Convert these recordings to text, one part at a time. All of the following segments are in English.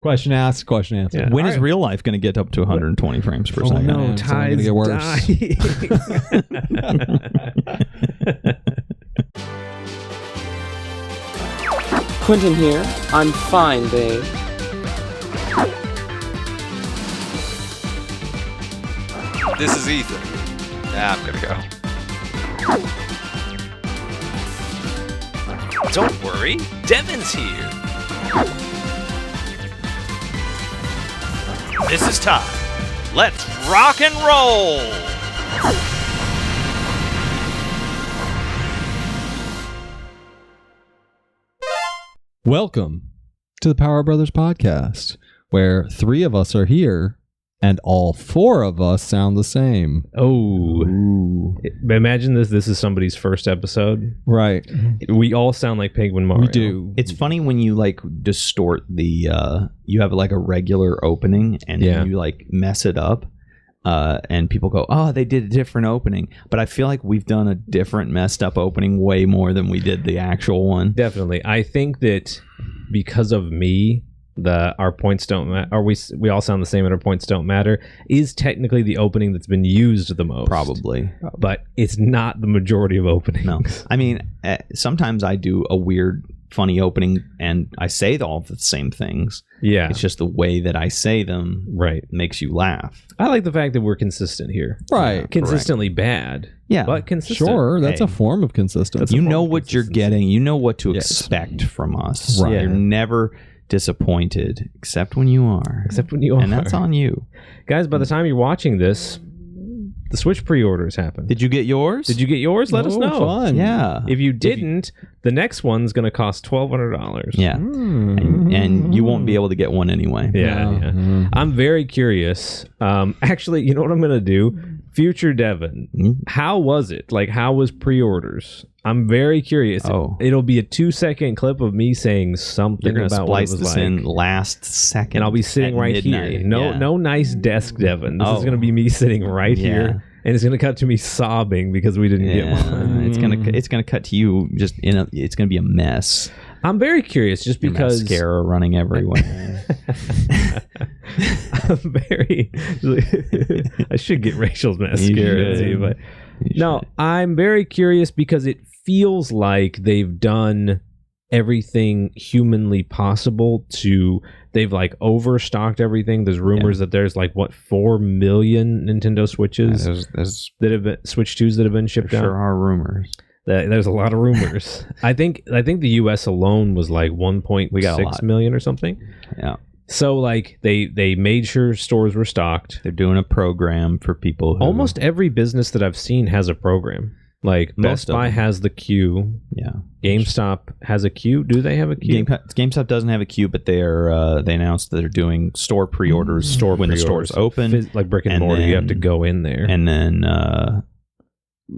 Question asked, question answered. Yeah. When is real life going to get up to 120 frames per second? No, It's only ties gonna get worse. Quentin here. I'm fine, babe. This is Ethan. Nah, I'm gonna go. Don't worry, Devin's here. This is time. Let's rock and roll! Welcome to the Power Brothers podcast, where 3 of us are here and all 4 of us sound the same. Oh, imagine this. This is somebody's first episode. Right. We all sound like Penguin Mario. We do. It's funny when you like distort the you have like a regular opening and Yeah. you like mess it up and people go, oh, they did a different opening, but I feel like we've done a different messed up opening way more than we did the actual one. Definitely. I think that because of me, our points don't matter, or we all sound the same and our points don't matter, is technically the opening that's been used the most. Probably. But it's not the majority of openings. No. I mean, sometimes I do a weird funny opening and I say all the same things. Yeah. It's just the way that I say them makes you laugh. I like the fact that we're consistent here. Right. Consistently bad. Yeah. But consistent. Sure, that's Hey. a form of consistency. You know what you're getting. You know what to expect from us. Right. You're never disappointed, except when you are. Except when you are. And that's on you. Guys, by the time you're watching this, the Switch pre-orders happened. Did you get yours? Did you get yours? Let us know. Fun. Yeah. If you didn't, the next one's going to cost $1,200. Yeah. And you won't be able to get one anyway. Yeah. I'm very curious. Actually, you know what I'm going to do? Future Devin, how was it? Like, how was pre-orders? I'm very curious. Oh. It'll be a 2-second clip of me saying something You're going to about what it splice was this like. in last second. And I'll be sitting at right midnight. here. No nice desk, Devin. This is going to be me sitting right here. And it's going to cut to me sobbing because we didn't get one. It's gonna cut to you just it's gonna be a mess. I'm very curious just Your because mascara running everywhere. I'm very I should get Rachel's mascara too, but no, I'm very curious because it feels like they've done everything humanly possible they've like overstocked everything. There's rumors that there's like 4 million Nintendo Switches there's that have been Switch 2s that have been shipped out. sure are rumors. There's a lot of rumors. I think the US alone was like 1.6 million or something. Yeah. So like they made sure stores were stocked. They're doing a program for people who Almost every business that I've seen has a program. Like Most Best of Buy them. has the queue. Yeah. GameStop has a queue. Do they have a queue? GameStop doesn't have a queue, but they announced that they're doing store pre-orders when the stores open. Like brick and and mortar, you have to then- go in there. And then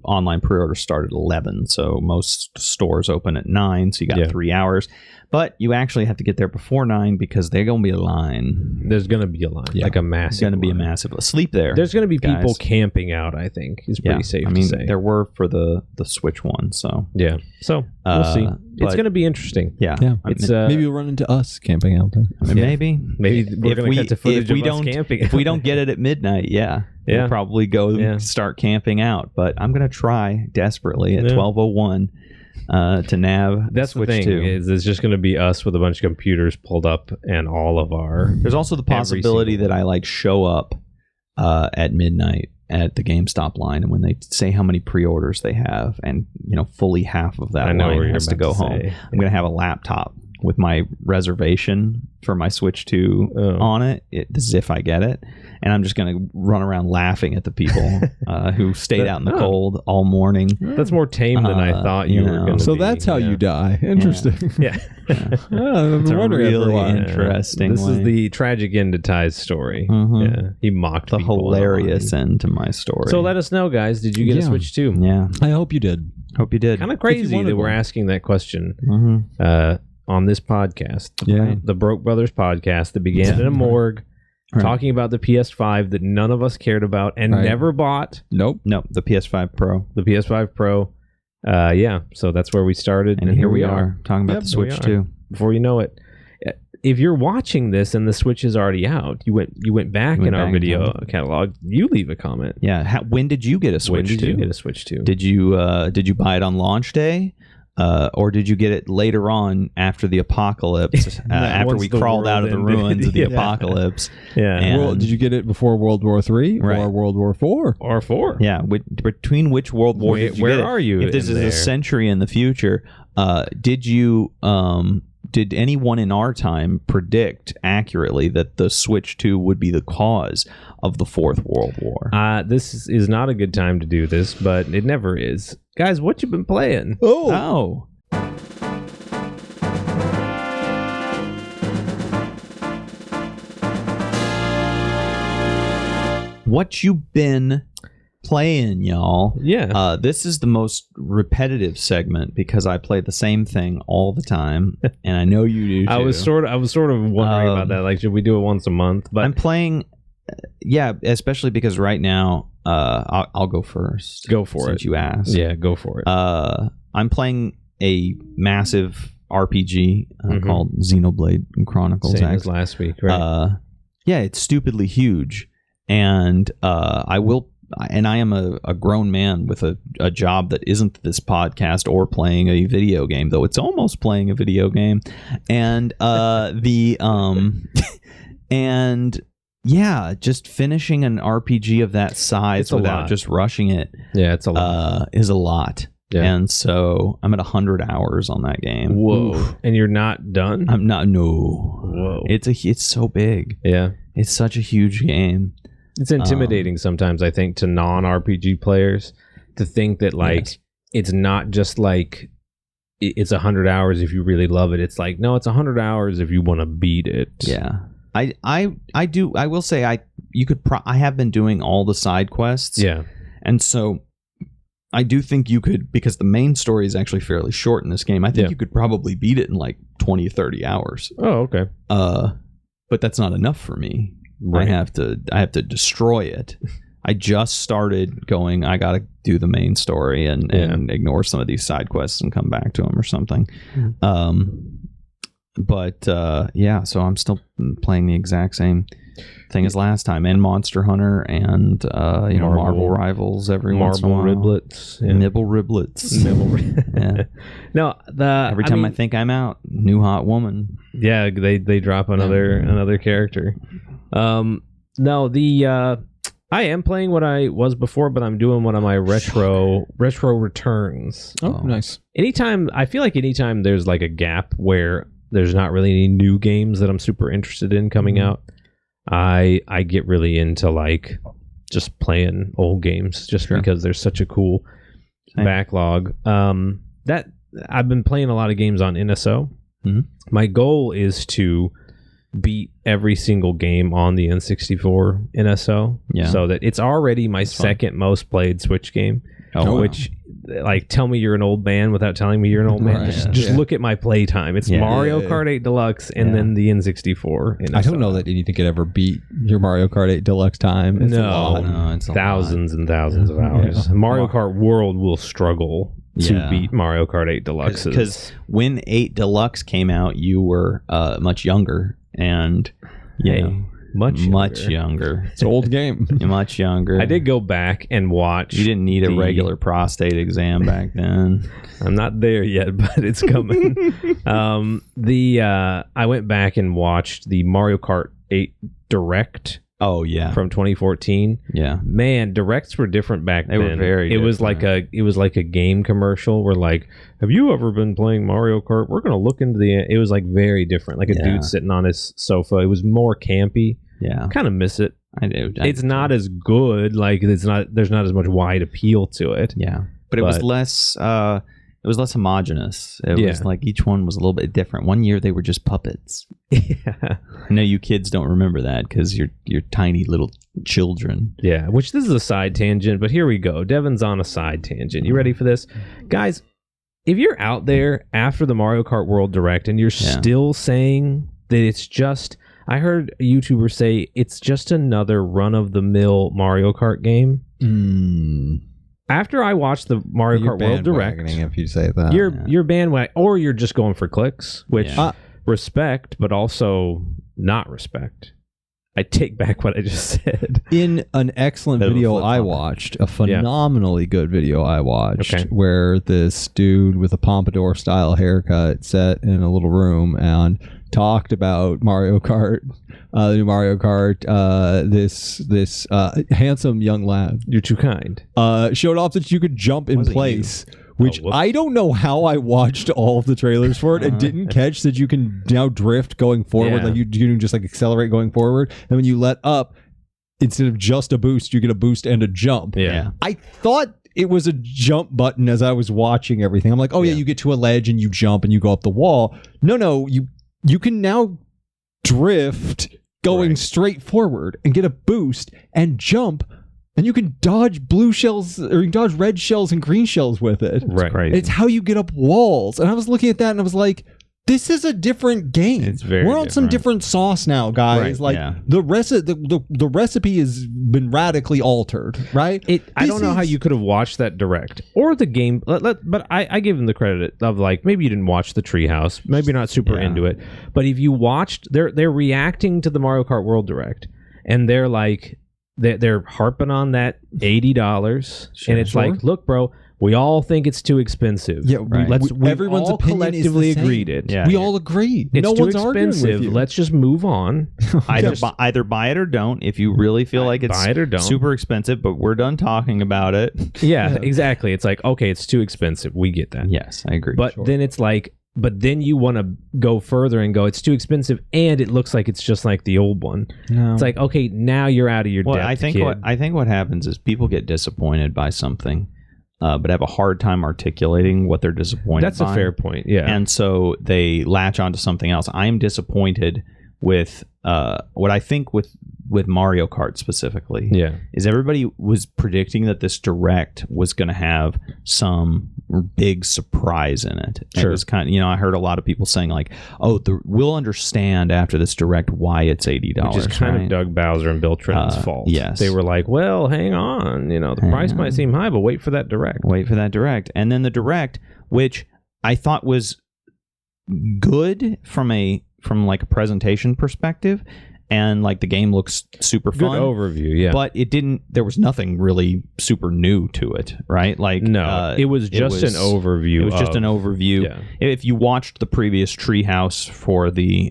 online pre-orders start at 11, so most stores open at 9, so you got 3 hours. But you actually have to get there before 9 because there's going to be a line. There's going to be a line, like a massive. It's going to be a line. massive sleep there. There's going to be people guys. camping out. I think is pretty safe to say. There were for the Switch one, so Yeah. So we'll see. It's going to be interesting. yeah. It's Maybe we'll run into us camping out there. Maybe we're going to cut to footage of us camping. If we don't get it at midnight, we'll probably go start camping out. But I'm going to try desperately at 12:01 to nav. That's the Switch thing 2. is it's just going to be us with a bunch of computers pulled up and all of our. There's also the possibility that I like show up at midnight at the GameStop line, and when they say how many pre-orders they have, and fully half of that line has to go home, I'm going to have a laptop with my reservation for my Switch 2 on it. This is if I get it. And I'm just going to run around laughing at the people who stayed out in the cold all morning. That's more tame than I thought you were going to So be. that's how you die. Interesting. Yeah. It's a really interesting This is way. the tragic end to Ty's story. Mhm. Yeah. He mocked the people hilarious online. end to my story. So let us know, guys. Did you get a Switch 2? Yeah. I hope you did. Hope you did. Kind of crazy wanted that we're one. asking that question Mhm. on this podcast. Yeah. The Broke Brothers podcast that began in a morgue. Right. Talking about the PS5 that none of us cared about and Right. never bought. Nope. No, the PS5 Pro. The PS5 Pro. So that's where we started. And here we are talking about the Yep, here we Switch are. 2. Before you know it. if you're watching this and the Switch is already out, you went back in our video catalog. You leave a comment. Yeah. When did you get a Switch? When did you get a Switch 2? Did you buy it on launch day? Or did you get it later on after the apocalypse, after we crawled out of the ruins of the apocalypse? Yeah. Did you get it before World War III or World War IV? Or 4? Yeah. Between which World War where are you? If this is a century in the future, did anyone in our time predict accurately that the Switch 2 would be the cause of the Fourth World War? This is not a good time to do this, but it never is. Guys, what you been playing? Oh. What you been playing, y'all? Yeah. This is the most repetitive segment because I play the same thing all the time, and I know you do too. I was sort of wondering about that. Like, should we do it once a month? But I'm playing. Yeah, especially because right now, I'll go first. Go for since it. You asked. Yeah, go for it. I'm playing a massive RPG called Xenoblade Chronicles Same X. as last week, right? Yeah, it's stupidly huge, and I am a grown man with a job that isn't this podcast or playing a video game, though it's almost playing a video game, and yeah, just finishing an RPG of that size without just rushing it. Yeah, it's a lot. Is a lot. Yeah. And so I'm at 100 hours on that game. Whoa! Oof. And you're not done? I'm not. No. Whoa! It's so big. Yeah. It's such a huge game. It's intimidating sometimes, I think, to non-RPG players to think that it's not just like it's 100 hours if you really love it. It's like, no, it's 100 hours if you want to beat it. Yeah. I will say I have been doing all the side quests. Yeah. And so I do think you could, because the main story is actually fairly short in this game, I think you could probably beat it in like 20 or 30 hours. Oh, okay. But that's not enough for me. Right. I have to destroy it. I just started going, I got to do the main story and ignore some of these side quests and come back to them or something. So I'm still playing the exact same thing as last time, and Monster Hunter, and Marvel Rivals every once in a while. Nibble riblets. Yeah. No, every time I think I'm out, new hot woman. Yeah, they drop another character. I am playing what I was before, but I'm doing one of my retro returns. Oh, nice. I feel like anytime there's like a gap where there's not really any new games that I'm super interested in coming out, I get really into like just playing old games just because there's such a cool backlog. That I've been playing a lot of games on NSO. My goal is to beat every single game on the N64 NSO, so that it's already my second most played Switch game. Which, like, tell me you're an old man without telling me you're an old man. Just look at my playtime. It's Mario Kart 8 Deluxe and then the N64 NSO. I don't know that anything could ever beat your Mario Kart 8 Deluxe time. It's it's thousands and thousands of hours. Mario Kart World will struggle to beat Mario Kart 8 Deluxe. Because when 8 Deluxe came out, you were much younger. And much younger. It's an old game. Much younger. I did go back and watch. You didn't need a regular prostate exam back then. I'm not there yet, but it's coming. I went back and watched the Mario Kart 8 Direct. Oh yeah, from 2014. Yeah, man, directs were different back then. They were very different. It was like a game commercial where like, have you ever been playing Mario Kart? We're gonna look into the. It was like very different, like a dude sitting on his sofa. It was more campy. Yeah, kind of miss it. I do. It's not as good. Like there's not as much wide appeal to it. Yeah, but it was less. It was less homogenous. It was like each one was a little bit different. One year they were just puppets. Yeah, I know you kids don't remember that because you're tiny little children. Yeah, which this is a side tangent, but here we go. Devin's on a side tangent. You ready for this, guys? If you're out there after the Mario Kart World Direct and you're still saying that it's just, I heard a YouTuber say it's just another run-of-the-mill Mario Kart game. After I watched the Mario Kart World Direct, if you say that, you're bandwagon, or you're just going for clicks. Which respect, but also not respect. I take back what I just said. In an excellent video I watched, a phenomenally good video I watched, where this dude with a pompadour style haircut sat in a little room and talked about Mario Kart, the new Mario Kart. This handsome young lad, you're too kind, showed off that you could jump in place. Which I don't know how I watched all of the trailers for it and didn't catch that you can now drift going forward. Like you can just like accelerate going forward. And when you let up, instead of just a boost, you get a boost and a jump. Yeah. I thought it was a jump button as I was watching everything. I'm like, oh yeah, you get to a ledge and you jump and you go up the wall. No, you can now drift going straight forward and get a boost and jump. And you can dodge blue shells, or you can dodge red shells and green shells with it. Right. It's how you get up walls. And I was looking at that and I was like, this is a different game. It's very We're on some different sauce now, guys. The recipe has been radically altered, right? I don't know how you could have watched that direct or the game, but I give them the credit of like, maybe you didn't watch the Treehouse, maybe you're not super into it, but if you watched, they're reacting to the Mario Kart World Direct, and they're like, they're harping on that $80, and it's like, look, bro, we all think it's too expensive. Yeah, everyone's all opinion collectively is the same. agreed it. Yeah, we all agree. It's no too one's expensive. arguing with you. Let's just move on. Either buy it or don't. If you really feel like it's buy it or don't. Super expensive, but we're done talking about it. Yeah, exactly. It's like, okay, it's too expensive. We get that. Yes, I agree. But then it's like, but then you want to go further and go, it's too expensive, and it looks like it's just like the old one. No. It's like, okay, now you're out of your depth. I think what happens is people get disappointed by something, but have a hard time articulating what they're disappointed by. That's a fair point, yeah. And so they latch onto something else. I am disappointed with what I think with Mario Kart specifically. Yeah. Is everybody was predicting that this Direct was going to have some big surprise in it. Sure. It was kind of, I heard a lot of people saying like, oh, we'll understand after this Direct why it's $80. Which is kind of Doug Bowser and Bill Trent's fault. Yes. They were like, well, hang on. The price might seem high, but wait for that Direct. Wait for that Direct. And then the Direct, which I thought was good from like a presentation perspective, and like the game looks super fun. Good overview, yeah. But there was nothing really super new to it, right? Like no, it was just an overview. It was just an overview. Yeah. If you watched the previous Treehouse for the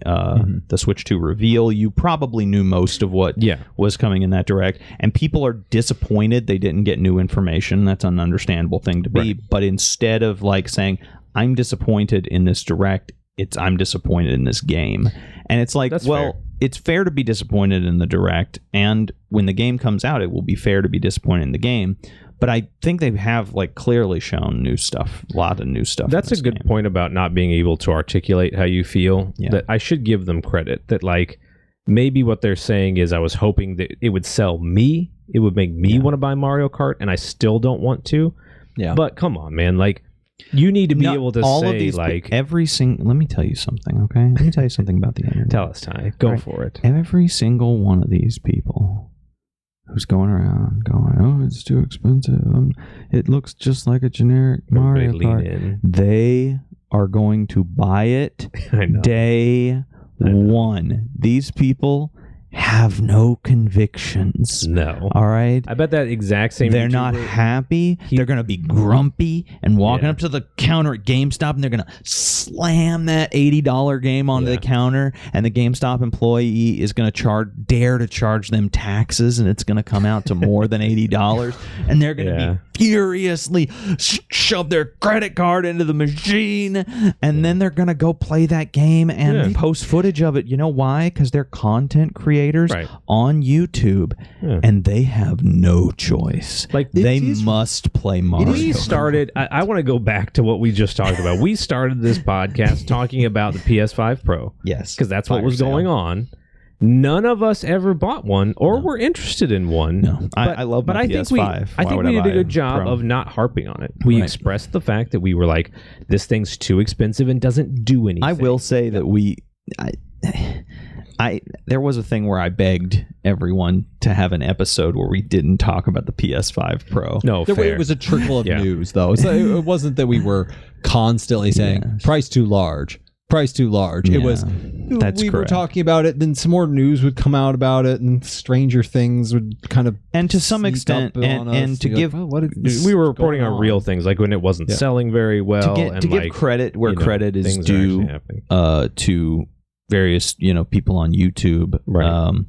Switch 2 reveal, you probably knew most of what was coming in that Direct. And people are disappointed they didn't get new information. That's an understandable thing to be. Right. But instead of like saying, I'm disappointed in this Direct, I'm disappointed in this game. And it's like, fair. It's fair to be disappointed in the Direct, and when the game comes out, it will be fair to be disappointed in the game. But I think they have like clearly shown new stuff, a lot of new stuff. That's a good point about not being able to articulate how you feel. Yeah. That I should give them credit. That like maybe what they're saying is, I was hoping that it would sell me, it would make me want to buy Mario Kart, and I still don't want to. Yeah. But come on, man, like. You need to be able to say, these, like... Let me tell you something, okay? Let me tell you something about the internet. Tell us, Ty. Go for it. Every single one of these people who's going around going, oh, it's too expensive. It looks just like a generic Mario Kart. They are going to buy it day one. These people have no convictions. No. All right? I bet that exact same... They're not happy. They're going to be grumpy and walking up to the counter at GameStop, and they're going to slam that $80 game onto the counter, and the GameStop employee is going to dare to charge them taxes, and it's going to come out to more than $80, and they're going to be furiously shove their credit card into the machine, and then they're going to go play that game and post footage of it. You know why? Because they're content creators on YouTube, and they have no choice. Like they must play Mario. We started. I want to go back to what we just talked about. We started this podcast talking about the PS5 Pro. Yes, because that's what was going on. None of us ever bought one or were interested in one. No, I love my PS5. I think we did a good job of not harping on it. We expressed the fact that we were like, this thing's too expensive and doesn't do anything. I will say that there was a thing where I begged everyone to have an episode where we didn't talk about the PS5 Pro. No, fair. It was a trickle of news, though. So it wasn't that we were constantly saying price too large, price too large. It was. That's we correct. were talking about it, then some more news would come out about it, and Stranger Things would kind of and to some extent, and to give we were reporting on real things like when it wasn't selling very well, to give credit where credit is due to various people on YouTube. Right.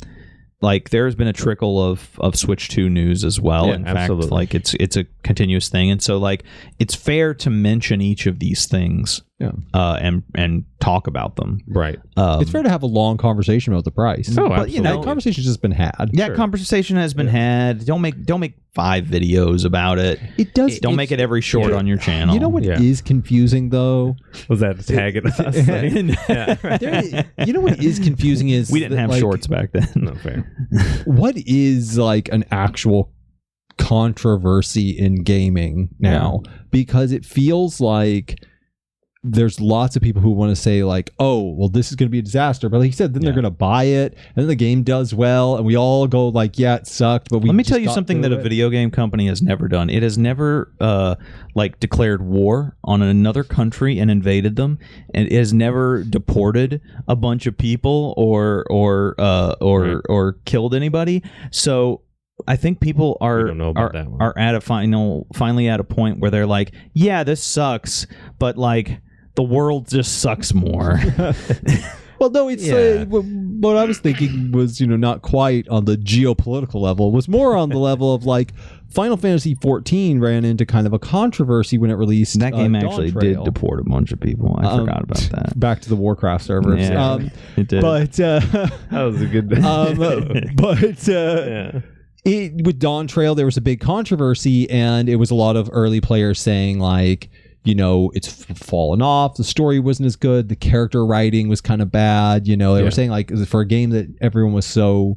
Like there has been a trickle of Switch 2 news as well. Yeah, in absolutely. fact, like it's a continuous thing, and so like it's fair to mention each of these things, and talk about them. Right. It's fair to have a long conversation about the price. Oh, but absolutely. that conversation's just been had. Yeah, conversation has been had. Don't make 5 videos about it. It does. Don't make it every short on your channel. You know what is confusing though? Was that tagging us? You know what is confusing is we didn't have shorts back then. No fair. What is like an actual controversy in gaming now? Because it feels like there's lots of people who want to say like, oh, well, this is going to be a disaster. But like you said, then they're going to buy it, and then the game does well, and we all go like, yeah, it sucked. But let me tell you something that a video game company has never done. It has never like declared war on another country and invaded them, and it has never deported a bunch of people or killed anybody. So I think people are at a finally at a point where they're like, yeah, this sucks, but like the world just sucks more. Well, no, it's what I was thinking was not quite on the geopolitical level. It was more on the level of like Final Fantasy XIV ran into kind of a controversy when it released. That game actually did deport a bunch of people. I forgot about that. Back to the Warcraft servers. Yeah, it did. But that was a good. With Dawn Trail, there was a big controversy, and it was a lot of early players saying like, it's fallen off. The story wasn't as good. The character writing was kind of bad. They were saying like, for a game that everyone was so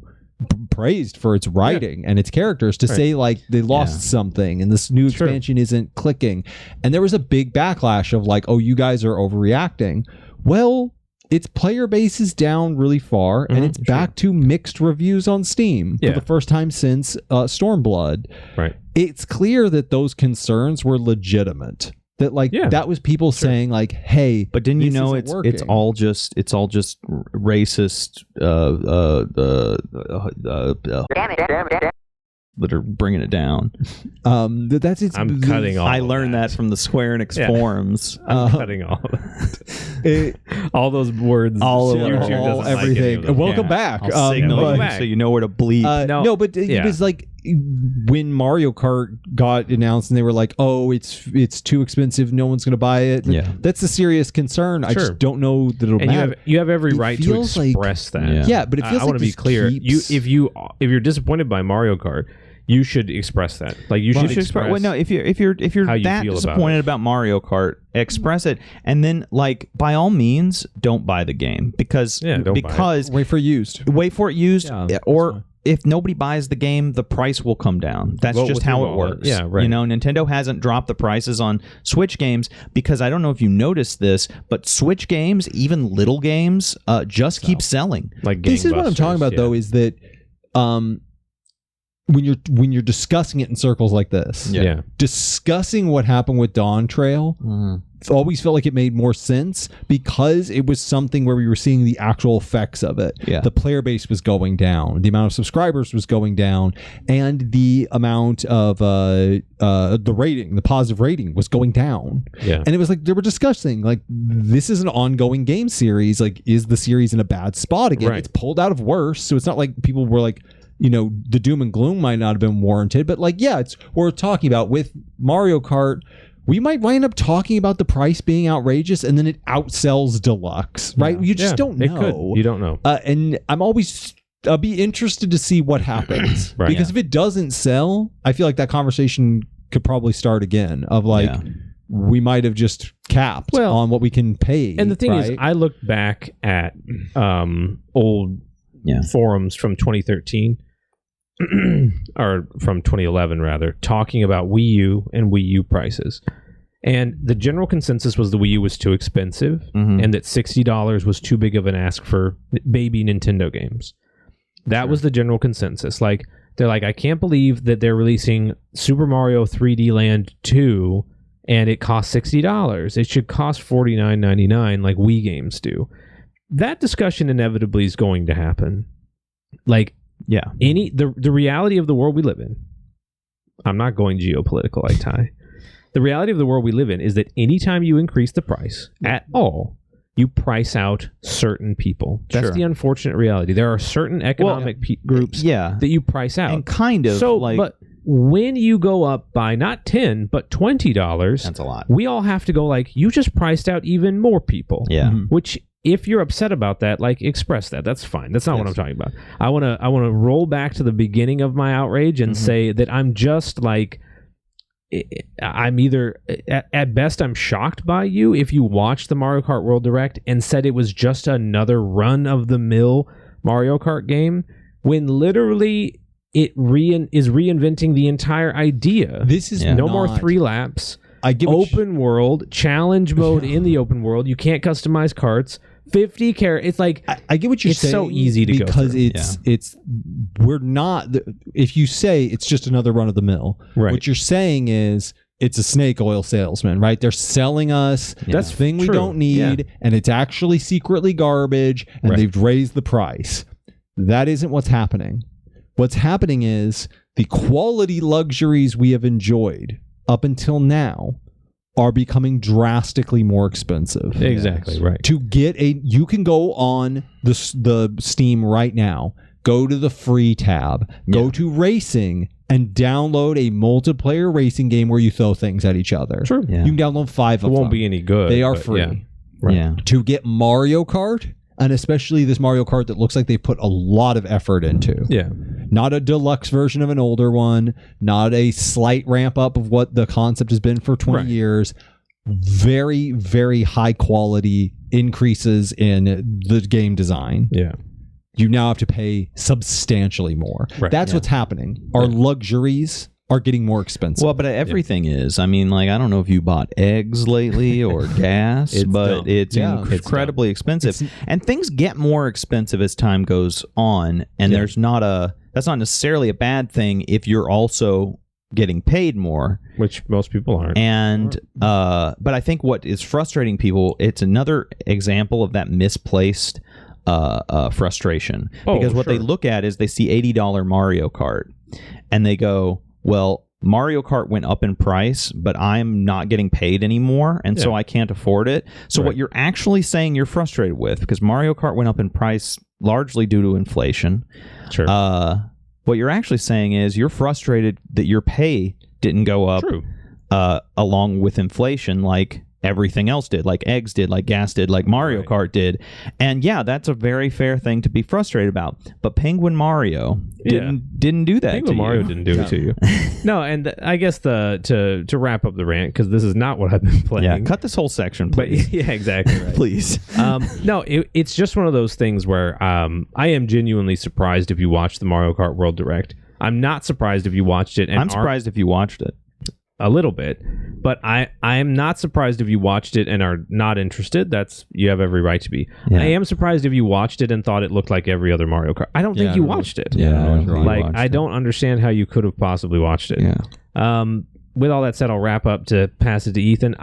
praised for its writing and its characters, to say like they lost something and this new expansion isn't clicking. And there was a big backlash of like, oh, you guys are overreacting. Well, its player base is down really far, and it's back to mixed reviews on Steam for the first time since Stormblood. Right. It's clear that those concerns were legitimate. That like that was people saying like, hey, but didn't you know it's all just racist that are bringing it down. That's it. I'm cutting all. I learned that from the Square Enix forums. I'm cutting all of it. All those words, all of YouTube all doesn't everything. like Welcome back. I'll signal you so you know where to bleep. No, but it was like when Mario Kart got announced and they were like, oh, it's too expensive, no one's going to buy it. Yeah, that's a serious concern. I just don't know that it'll matter. You have every right to express that. Yeah, but it feels I want to be clear. If you're disappointed by Mario Kart, you should express that. Like you should express. Well, no, if you're that disappointed about Mario Kart, express it, and then like by all means, don't buy the game because wait for it used, or if nobody buys the game, the price will come down. That's just how it works. Yeah, right. Nintendo hasn't dropped the prices on Switch games because I don't know if you noticed this, but Switch games, even little games, just keep selling. Like this is what I'm talking about, though, is that when you're discussing it in circles like this, discussing what happened with Dawn Trail, it always felt like it made more sense because it was something where we were seeing the actual effects of it. Yeah. The player base was going down, the amount of subscribers was going down, and the amount of the positive rating was going down. Yeah. And it was like they were discussing like, this is an ongoing game series. Like, is the series in a bad spot again? Right. It's pulled out of worse, so it's not like people were like, the doom and gloom might not have been warranted, but like, we're talking about with Mario Kart, we might wind up talking about the price being outrageous and then it outsells Deluxe, right? You just don't know. It could. You don't know. And I'll be interested to see what happens. Right. Because if it doesn't sell, I feel like that conversation could probably start again of like, we might have just capped on what we can pay. And the thing is, I look back at old forums from 2013 or from 2011 rather, talking about Wii U and Wii U prices, and the general consensus was the Wii U was too expensive and that $60 was too big of an ask for baby Nintendo games. That was the general consensus. Like, they're like, I can't believe that they're releasing Super Mario 3D Land 2 and it costs $60. It should cost $49.99 like Wii games do. That discussion inevitably is going to happen. Like, the reality of the world we live in. I'm not going geopolitical like Ty. The reality of the world we live in is that anytime you increase the price at all, you price out certain people. That's the unfortunate reality. There are certain economic groups that you price out. And kind of but when you go up by not $10 but $20, that's a lot. We all have to go like, you just priced out even more people. Yeah. Which, if you're upset about that, like, express that. That's fine. That's not what I'm talking about. I want to roll back to the beginning of my outrage and say that I'm just like, I'm either at best I'm shocked by you if you watched the Mario Kart World Direct and said it was just another run-of-the-mill Mario Kart game, when literally it is reinventing the entire idea. This is no more 3 laps. I give open world challenge mode in the open world. You can't customize carts. 50 characters. It's like, I get what you're saying. It's so easy to go through. Because it's we're not. If you say it's just another run of the mill, what you're saying is it's a snake oil salesman, right? They're selling us this thing we don't need, and it's actually secretly garbage, and they've raised the price. That isn't what's happening. What's happening is the quality luxuries we have enjoyed up until now are becoming drastically more expensive. Exactly, right. To get you can go on the Steam right now, go to the free tab, go to racing, and download a multiplayer racing game where you throw things at each other. True. You can download 5 of them. It won't be any good. They are free. Yeah. Right. Yeah. To get Mario Kart, and especially this Mario Kart that looks like they put a lot of effort into. Yeah. Not a deluxe version of an older one, not a slight ramp up of what the concept has been for 20 years. Very, very high quality increases in the game design. Yeah. You now have to pay substantially more. Right. That's what's happening. Our luxuries are getting more expensive. Well, but everything is. I mean, like, I don't know if you bought eggs lately or gas, but it's incredibly expensive. And things get more expensive as time goes on. And that's not necessarily a bad thing if you're also getting paid more, which most people aren't. And but I think what is frustrating people, it's another example of that misplaced frustration. Because what they look at is they see $80 Mario Kart and they go, well, Mario Kart went up in price, but I'm not getting paid anymore, and so I can't afford it. So what you're actually saying you're frustrated with, because Mario Kart went up in price largely due to inflation. Sure. What you're actually saying is you're frustrated that your pay didn't go up along with inflation like everything else did, like eggs did, like gas did, like Mario Kart did. And that's a very fair thing to be frustrated about. But Penguin Mario didn't do that. Penguin Mario didn't do it to you. No, and I guess to wrap up the rant, because this is not what I've been playing. Yeah, cut this whole section, please. But, yeah, exactly right. Please. No, it's just one of those things where I am genuinely surprised if you watch the Mario Kart World Direct. I'm not surprised if you watched it. And I'm surprised if you watched it. A little bit, but I am not surprised if you watched it and are not interested. You have every right to be. I am surprised if you watched it and thought it looked like every other Mario Kart. I don't think you watched it. I don't understand how you could have possibly watched it. With all that said, I'll wrap up to pass it to Ethan.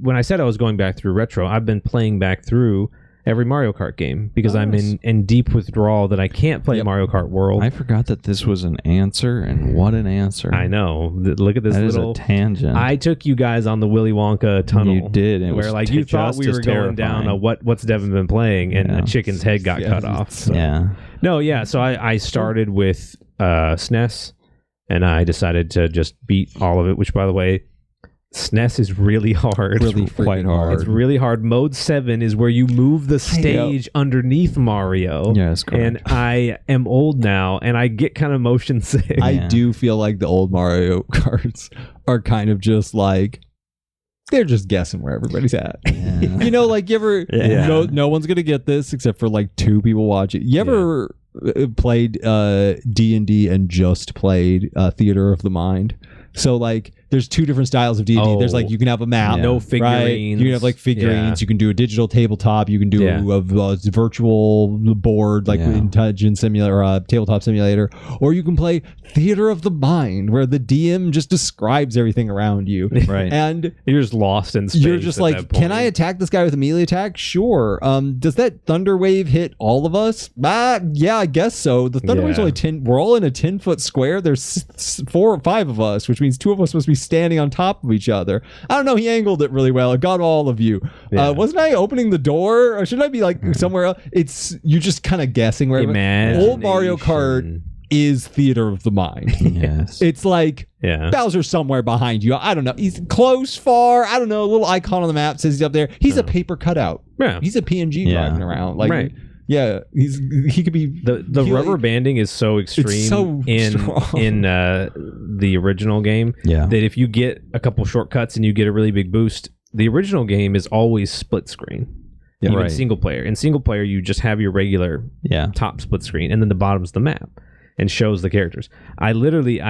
When I said I was going back through retro, I've been playing back through every Mario Kart game because I'm in deep withdrawal that I can't play Mario Kart World. I forgot that this was an answer, and what an answer. I know. Look at this little tangent. I took you guys on the Willy Wonka tunnel. You did. Where you thought we were going down what's Devin been playing, and a chicken's head got cut off. So. Yeah. So I started with SNES, and I decided to just beat all of it, which, by the way, SNES is really hard. Really quite hard. It's really hard. Mode 7 is where you move the stage underneath Mario. Yes, correct. And I am old now, and I get kind of motion sick. I do feel like the old Mario Karts are kind of just like, they're just guessing where everybody's at. You know, like you ever, no one's going to get this except for like 2 people watching. You ever played D&D and just played Theater of the Mind? So like, there's two different styles of D&D. There's like you can have a map, no figurines. Right? You can have like figurines. You can do a digital tabletop. You can do a virtual board like Intelligence Simulator, Tabletop Simulator, or you can play Theater of the Mind, where the DM just describes everything around you. Right. And you're just lost in space. You're just like, can I attack this guy with a melee attack? Sure. Does that thunder wave hit all of us? Yeah, I guess so. The thunder wave's only 10. We're all in a 10-foot square. There's 4 or 5 of us, which means 2 of us must be standing on top of each other. I don't know. He angled it really well. It got all of you. Wasn't I opening the door? Or should I be like somewhere else? You just kind of guessing where. Old Mario Kart is Theater of the Mind. Yes. It's like Bowser's somewhere behind you. I don't know. He's close, far. I don't know. A little icon on the map says he's up there. He's a paper cutout. Yeah. He's a PNG driving around. Like, yeah, he could be. The rubber banding is so extreme in the original game that if you get a couple shortcuts and you get a really big boost, the original game is always split screen. Yeah, even single player. In single player, you just have your regular top split screen, and then the bottom's the map and shows the characters. I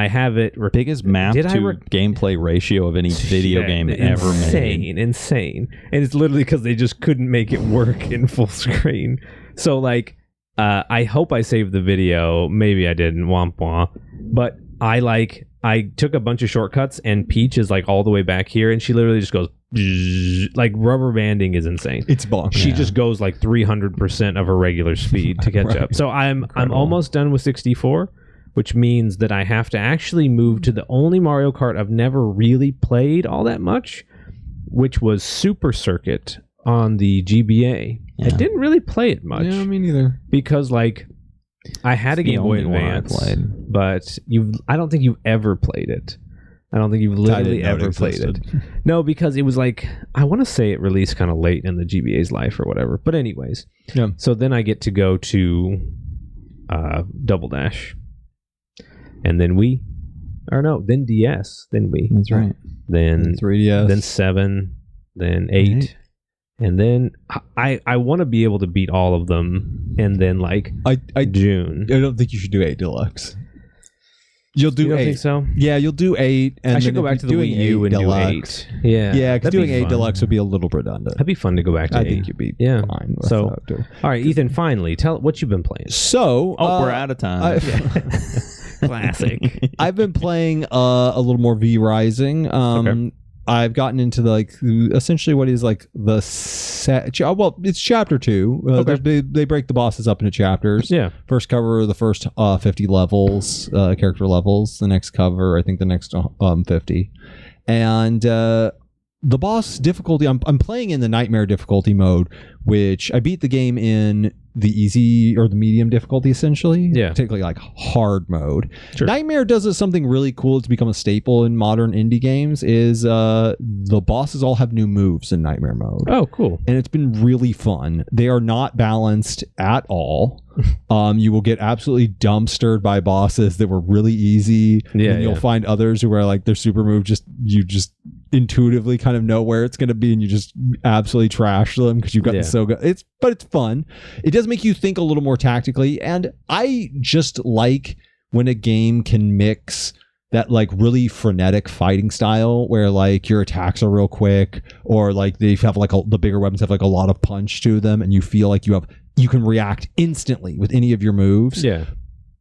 have it. Biggest map to gameplay ratio of any video game ever made. Insane. And it's literally because they just couldn't make it work in full screen. So like, I hope I saved the video. Maybe I didn't. Womp womp. But I took a bunch of shortcuts, and Peach is like all the way back here, and she literally just goes like rubber banding is insane. It's bonkers. She just goes like 300% of her regular speed to catch up. So I'm almost done with 64, which means that I have to actually move to the only Mario Kart I've never really played all that much, which was Super Circuit on the GBA. I didn't really play it much. Yeah, me neither. Because like I had a Game Boy Advance, but I don't think you've ever played it. I don't think you've literally ever played it. No, because it was like, I want to say it released kind of late in the GBA's life or whatever. But anyways, so then I get to go to Double Dash. And then then DS, then Wii. That's right. Then 3DS. Then 7, then 8. And then I want to be able to beat all of them. And then like June. I don't think you should do 8 Deluxe. You'll do 8. Don't think so? Yeah, you'll do 8. And I should go back to the Wii U and do 8. Yeah, because doing 8 Deluxe would be a little redundant. That'd be fun to go back to 8. I think you'd be fine with so, that too. All right, Ethan, finally, tell what you've been playing. So... we're out of time. Classic. I've been playing a little more V-Rising. Okay. I've gotten into like essentially what is like it's chapter 2. They break the bosses up into chapters. Yeah. First cover the first 50 levels, character levels. The next cover, I think the next 50. And the boss difficulty, I'm playing in the Nightmare difficulty mode, which I beat the game in the easy or the medium difficulty essentially. Yeah. Particularly like hard mode. Sure. Nightmare does something really cool to become a staple in modern indie games is the bosses all have new moves in Nightmare mode. Oh, cool. And it's been really fun. They are not balanced at all. You will get absolutely dumpstered by bosses that were really easy. Yeah. And you'll find others who are like their super move you just intuitively kind of know where it's going to be and you just absolutely trash them because you've gotten so good. But it's fun. It does make you think a little more tactically, and I just like when a game can mix that like really frenetic fighting style where like your attacks are real quick, or like they have like the bigger weapons have like a lot of punch to them and you feel like you can react instantly with any of your moves. Yeah.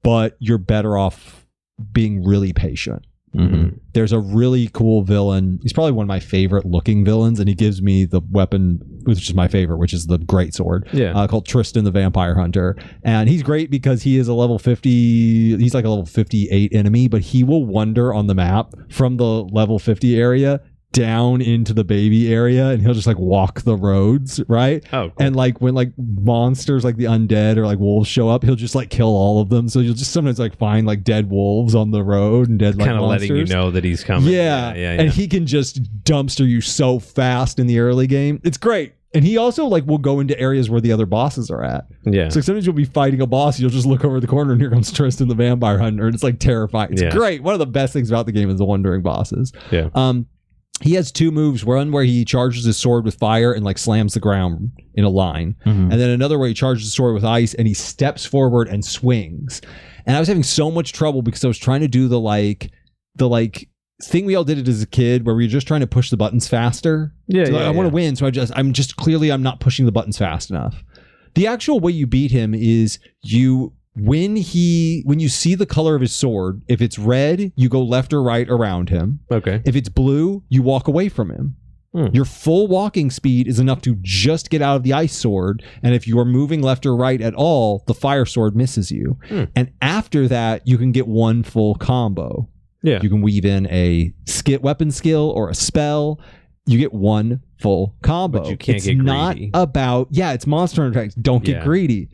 But you're better off being really patient. Mm-hmm. There's a really cool villain. He's probably one of my favorite looking villains, and he gives me the weapon, which is my favorite, which is the greatsword. Yeah. Called Tristan the Vampire Hunter. And he's great because he is a level 50. He's like a level 58 enemy, but he will wander on the map from the level 50 area down into the baby area, and he'll just like walk the roads, right? Oh, cool. And like when like monsters like the undead or like wolves show up, he'll just like kill all of them. So you'll just sometimes like find like dead wolves on the road and dead like kind of letting you know that he's coming. Yeah. And he can just dumpster you so fast in the early game. It's great. And he also like will go into areas where the other bosses are at. Yeah. So sometimes you'll be fighting a boss, you'll just look over the corner and here comes Tristan the Vampire Hunter, and it's like terrifying. It's great. One of the best things about the game is the wandering bosses. Yeah. He has 2 moves. One where he charges his sword with fire and like slams the ground in a line. Mm-hmm. And then another where he charges his sword with ice and he steps forward and swings. And I was having so much trouble because I was trying to do the thing we all did it as a kid where we were just trying to push the buttons faster. Yeah, So yeah, I want to win, so I'm not pushing the buttons fast enough. The actual way you beat him is when you see the color of his sword, if it's red, you go left or right around him. Okay. If it's blue, you walk away from him. Your full walking speed is enough to just get out of the ice sword, and if you are moving left or right at all, the fire sword misses you. And after that, you can get one full combo. Yeah. You can weave in a weapon skill or a spell. You get one full combo. But you can't it's get greedy. not about it's Monster Hunter attacks. Don't get greedy.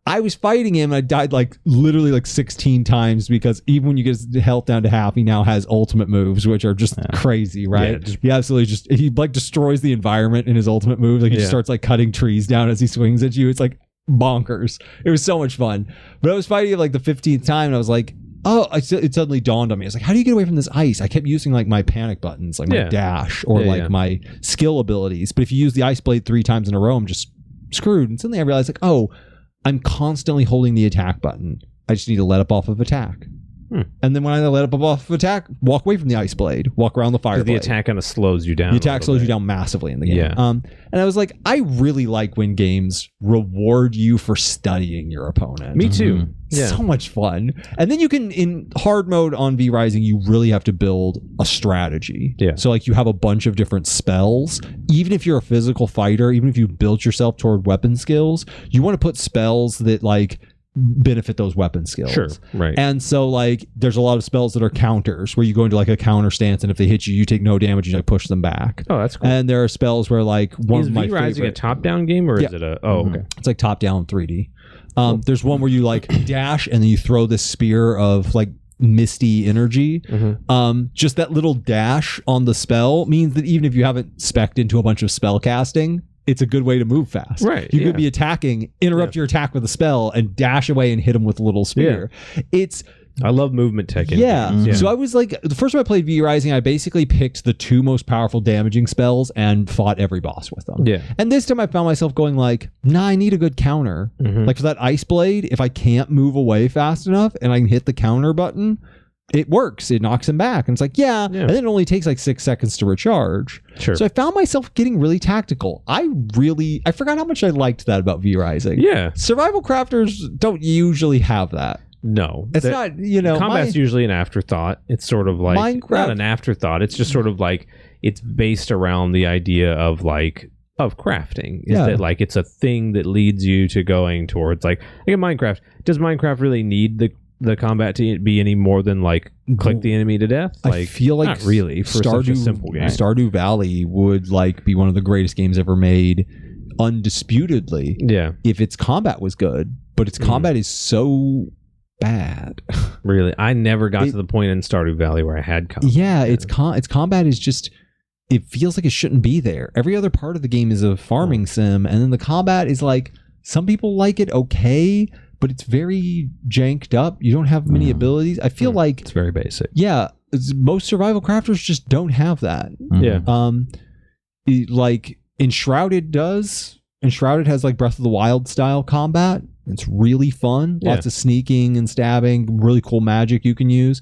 I was fighting him and I died literally 16 times because even when you get his health down to half, he now has ultimate moves, which are just crazy, right? He absolutely he destroys the environment in his ultimate moves. He just starts cutting trees down as he swings at you. It's bonkers. It was so much fun. But I was fighting him the 15th time and I was like, it suddenly dawned on me. I was like, how do you get away from this ice? I kept using my panic buttons, my dash or my skill abilities. But if you use the ice blade 3 times in a row, I'm just screwed. And suddenly I realized I'm constantly holding the attack button. I just need to let up off of attack. And then when I let up off of attack, walk away from the ice blade, walk around the fire blade. The attack kind of slows you down. The attack slows you down massively in the game. Yeah. And I was like, I really like when games reward you for studying your opponent. Me too. Yeah. So much fun. And then you can, in hard mode on V Rising, you really have to build a strategy. Yeah. So you have a bunch of different spells. Even if you're a physical fighter, even if you built yourself toward weapon skills, you want to put spells that benefit those weapon skills. Sure. Right. And so there's a lot of spells that are counters where you go into a counter stance, and if they hit you, you take no damage and you push them back. Oh, that's cool. And there are spells where one of my V Rising favorite, a top-down game or is it a okay. It's top-down 3D. There's one where you dash and then you throw this spear of misty energy. Just that little dash on the spell means that even if you haven't spec'd into a bunch of spell casting, it's a good way to move fast. Right. You could be attacking, interrupt your attack with a spell, and dash away and hit him with a little spear. I love movement tech. So I was the first time I played V Rising, I basically picked the 2 most powerful damaging spells and fought every boss with them. Yeah. And this time I found myself going I need a good counter. For that ice blade, if I can't move away fast enough and I can hit the counter button, it works. It knocks him back. And it's and then it only takes 6 seconds to recharge. Sure. So I found myself getting really tactical. I forgot how much I liked that about V Rising. Yeah. Survival crafters don't usually have that. No. It's not, combat's usually an afterthought. It's sort of Minecraft. not an afterthought. It's just sort of it's based around the idea of crafting. Is that it's a thing that leads you to going towards in Minecraft. Does Minecraft really need the combat to be any more than click the enemy to death? I feel not really for such a simple game. Stardew Valley would be one of the greatest games ever made, undisputedly. Yeah. If its combat was good, but its combat is so bad. Really, I never got to the point in Stardew Valley where I had combat. Yeah, its combat is just. It feels like it shouldn't be there. Every other part of the game is a farming sim, and then the combat is some people like it okay, but it's very janked up. You don't have many abilities. I feel it's very basic. Yeah, most survival crafters just don't have that. Yeah. Enshrouded does. Enshrouded has Breath of the Wild style combat. It's really fun. Lots of sneaking and stabbing. Really cool magic you can use.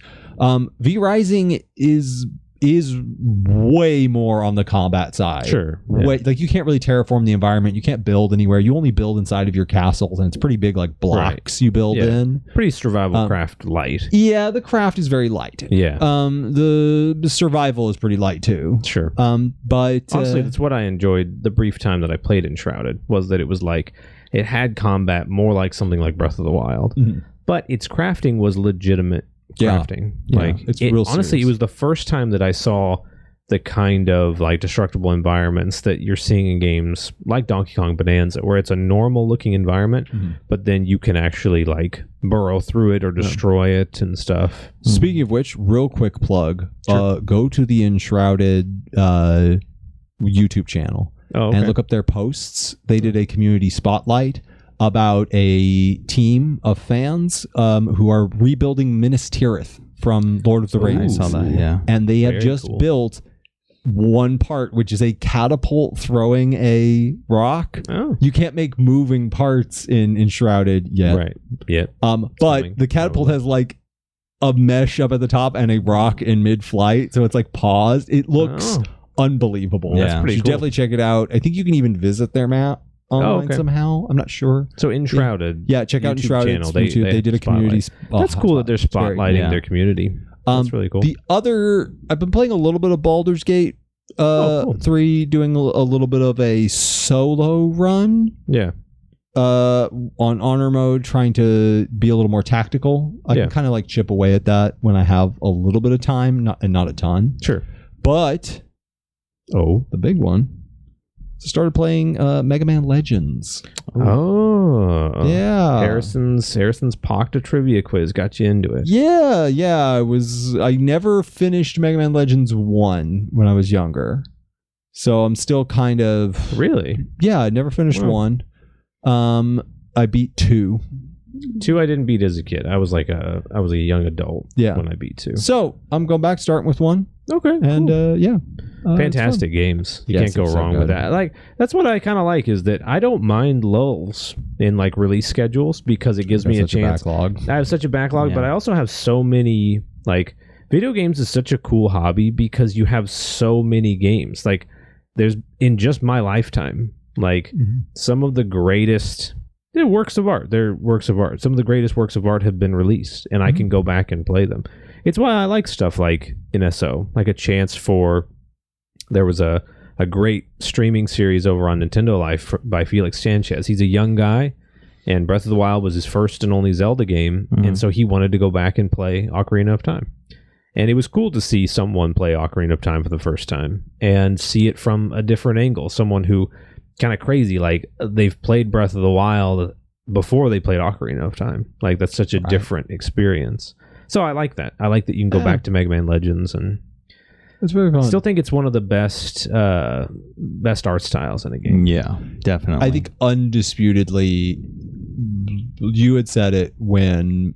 V Rising is way more on the combat side. Sure. Way, you can't really terraform the environment. You can't build anywhere. You only build inside of your castles, and it's pretty big blocks you build in. Pretty survival craft light. Yeah, the craft is very light. Yeah. The survival is pretty light too. Sure. But honestly, that's what I enjoyed the brief time that I played Enshrouded, was that it was it had combat more like something like Breath of the Wild, but its crafting was legitimate crafting. It's real honestly serious. It was the first time that I saw the kind of destructible environments that you're seeing in games like Donkey Kong Bonanza, where it's a normal looking environment, but then you can actually burrow through it or destroy it and stuff. Speaking of which, real quick plug, go to the Enshrouded YouTube channel and look up their posts. They did a community spotlight about a team of fans who are rebuilding Minas Tirith from Lord of the Rings. I saw that, yeah. And they have just built one part, which is a catapult throwing a rock. Oh. You can't make moving parts in Enshrouded yet. Right. Yeah. But the catapult has a mesh up at the top and a rock in mid-flight, so it's like paused. It looks unbelievable. Yeah. That's pretty cool. Definitely check it out. I think you can even visit their map online somehow. I'm not sure. So Enshrouded. Yeah, check out Enshrouded channel. They did a community. That's cool that they're spotlighting their community. That's really cool. I've been playing a little bit of Baldur's Gate 3, doing a little bit of a solo run. Yeah. On honor mode, trying to be a little more tactical. I can kind of like chip away at that when I have a little bit of time, not a ton. Sure. But the big one. So started playing Mega Man Legends. Yeah. Harrison's Pocta trivia quiz got you into it. Yeah. I never finished Mega Man Legends 1 when I was younger. So I'm still kind of Really? Yeah, I never finished 1. I beat 2. 2 I didn't beat as a kid. I was a young adult when I beat 2. So I'm going back starting with 1. Okay. And fantastic games. You can't go wrong with that. Like that's what I kind of like is that I don't mind lulls in like release schedules because it gives me a chance. I have such a backlog, but I also have so many like video games is such a cool hobby because you have so many games. Like there's in just my lifetime, like some of the greatest works of art. They're works of art. Some of the greatest works of art have been released, and I can go back and play them. It's why I like stuff like NSO, like a chance for. There was a great streaming series over on Nintendo Life by Felix Sanchez. He's a young guy, and Breath of the Wild was his first and only Zelda game, and so he wanted to go back and play Ocarina of Time. And it was cool to see someone play Ocarina of Time for the first time and see it from a different angle. Someone who kind of crazy, like they've played Breath of the Wild before they played Ocarina of Time. Like that's such a different experience. So I like that. I like that you can go back to Mega Man Legends and it's very fun. Still think it's one of the best art styles in a game. Yeah, definitely. I think undisputedly, you had said it during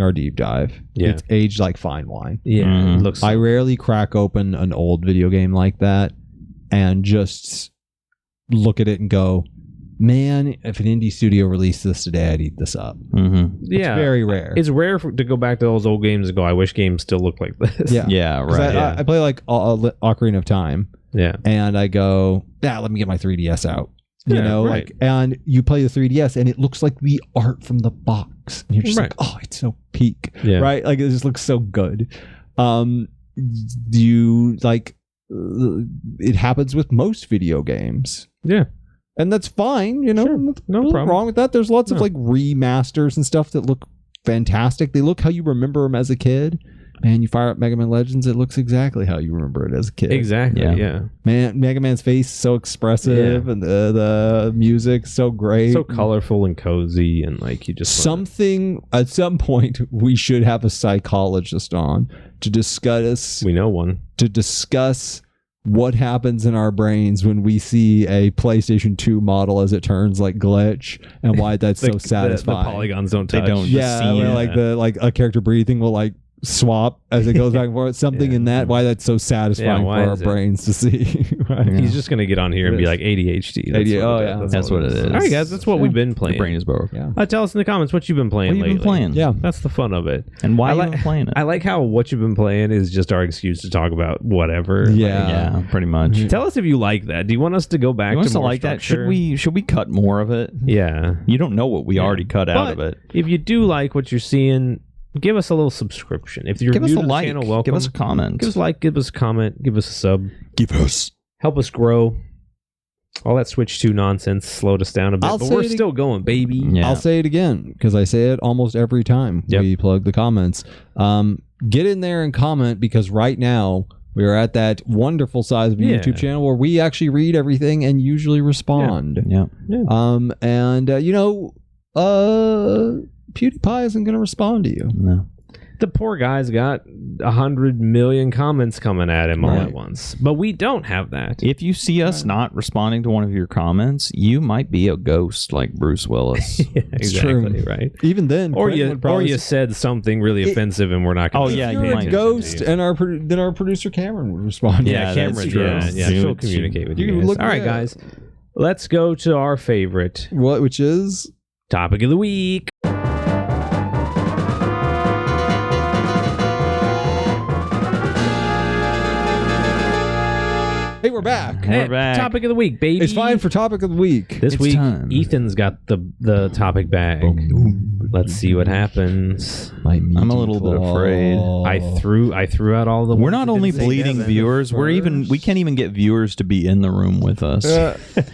our deep dive. Yeah. It's aged like fine wine. Yeah, it looks. I rarely crack open an old video game like that and just look at it and go, man, if an indie studio released this today, I'd eat this up. Yeah, it's very rare. It's rare to go back to those old games and go, I wish games still look like this. Yeah, right. I play like Ocarina of Time. Yeah, and I go, let me get my 3DS out. You know, right. like, and you play the 3DS, and it looks like the art from the box. And you're just like, oh, it's so peak, right? Like it just looks so good. Do you like? It happens with most video games. Yeah. And that's fine, you know. Sure. No problem. Wrong with that. There's lots of like remasters and stuff that look fantastic. They look how you remember them as a kid. Man, you fire up Mega Man Legends, it looks exactly how you remember it as a kid. Exactly. Yeah. Man, Mega Man's face is so expressive, and the music so great, so colorful and cozy, and like you just at some point we should have a psychologist on to discuss. We know one to discuss. What happens in our brains when we see a PlayStation 2 model as it turns like glitch, and why that's so satisfying. The polygons don't touch. They don't. Like a character breathing will like swap as it goes back and forth. Something in that, why that's so satisfying for our brains to see. Right? He's just gonna get on here and be like ADHD. That's what it is. All right, guys, that's what we've been playing. Your brain is broke. Tell us in the comments what you've been playing lately. Yeah, that's the fun of it. And why you've been playing it. I like how what you've been playing is just our excuse to talk about whatever. Yeah, pretty much. Tell us if you like that. Do you want us to go back to more like structure? that? Should we cut more of it? Yeah. You don't know what we already cut out of it. If you do like what you're seeing, give us a little subscription. If you're new to the channel, welcome. Give us a comment. Give us a like, give us a comment, give us a sub. Help us grow. All that Switch 2 nonsense slowed us down a bit, but we're still going, baby. Yeah. I'll say it again because I say it almost every time we plug the comments. Get in there and comment because right now we are at that wonderful size of a YouTube channel where we actually read everything and usually respond. PewDiePie isn't going to respond to you. No. The poor guy's got 100 million comments coming at him all at once, but we don't have that. If you see us not responding to one of your comments, you might be a ghost like Bruce Willis. Exactly, right? Even then, or you said something really offensive, and we're not going to. You're a ghost, and then our producer Cameron would respond. Cameron. She'll communicate with you guys. All right, guys, let's go to our favorite, which is topic of the week. back. Hey, We're back. Topic of the week, baby. It's fine for topic of the week. This It's week, time. Ethan's got the topic bag. Let's see what happens. I'm a little bit afraid. I threw out all the. We're ones not that only didn't say bleeding Devin viewers, we can't even get viewers to be in the room with us.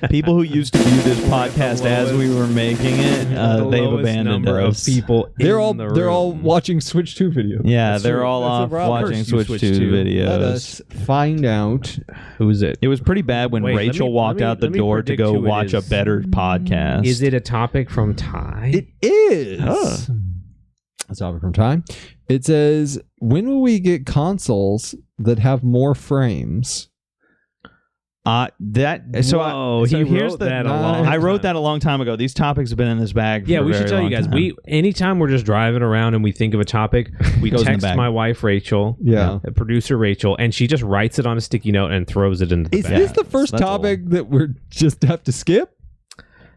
People who used to view this podcast as we were making it, The they've lowest abandoned number us. of people. They're in the all room. watching Switch 2 videos. Yeah, That's they're true. all That's off the problem. watching Curse you, Switch Switch 2 2. videos. Let us find out. Who's it? It was pretty bad when Wait, Rachel walked out the let me door to predict go who it watch a is. better podcast. Is it a topic from Ty? It is. Huh. That's topic from time. It says, when will we get consoles that have more frames? Whoa, he here's wrote the. that a long I wrote time. that a long time ago. These topics have been in this bag. Yeah, for a we should very tell you long guys. time. Anytime we're just driving around and we think of a topic, we Goes in the text bag. my wife Rachel, Yeah. producer Rachel, and she just writes it on a sticky note and throws it into the Is bag. this the first that's topic that we're just have to skip?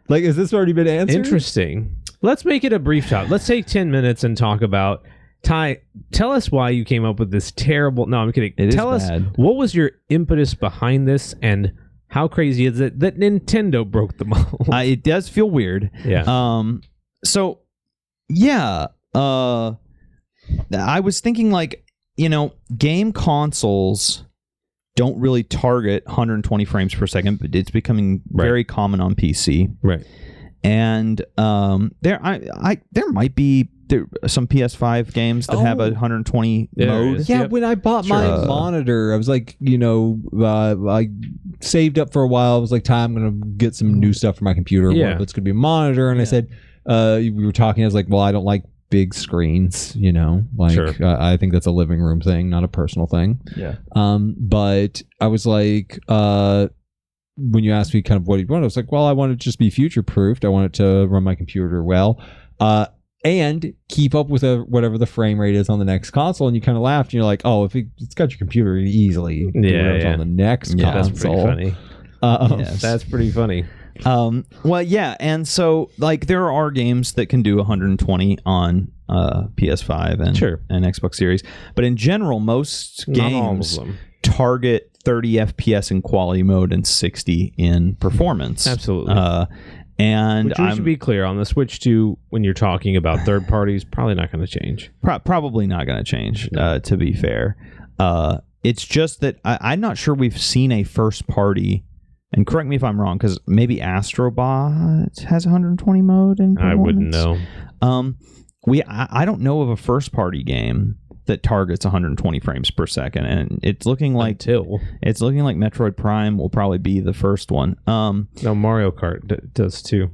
Like, has this already been answered? Interesting. Let's make it a brief talk. Let's take 10 minutes and talk about. Ty, tell us why you came up with this terrible. No, I'm kidding. It is tell us bad. what was your impetus behind this, and how crazy is it that Nintendo broke the mold? It does feel weird. Yeah. So, yeah. I was thinking, like, game consoles don't really target 120 frames per second, but it's becoming very common on PC. Right. And there might be some PS5 games that have a 120 There mode. is. Yeah, Yep. when I bought my monitor, I was like, I saved up for a while. I was like, I'm going to get some new stuff for my computer. Yeah. One of it's going to be a monitor. And I said, we were talking. I was like, well, I don't like big screens, like Sure. I think that's a living room thing, not a personal thing. Yeah. But I was like, when you asked me kind of what you want, I was like, well, I want it to just be future proofed. I want it to run my computer well. And keep up with whatever the frame rate is on the next console. And you kind of laughed. And you're like, oh, if it's got your computer, you easily do whatever's on the next That's pretty console. funny. Yes. That's pretty funny. Well, yeah, and so like there are games that can do 120 on PS5 and Xbox Series, but in general, most Not all of games them. target 30 FPS in quality mode and 60 in performance. Absolutely. And Which we should be clear on the Switch 2 when you're talking about third parties, probably not going to change. probably not going to change. To be fair, it's just that I'm not sure we've seen a first party. And correct me if I'm wrong, because maybe Astrobot has 120 mode in performance. I wouldn't know. I don't know of a first party game that targets 120 frames per second, and it's looking like Metroid Prime will probably be the first one. No, Mario Kart does too.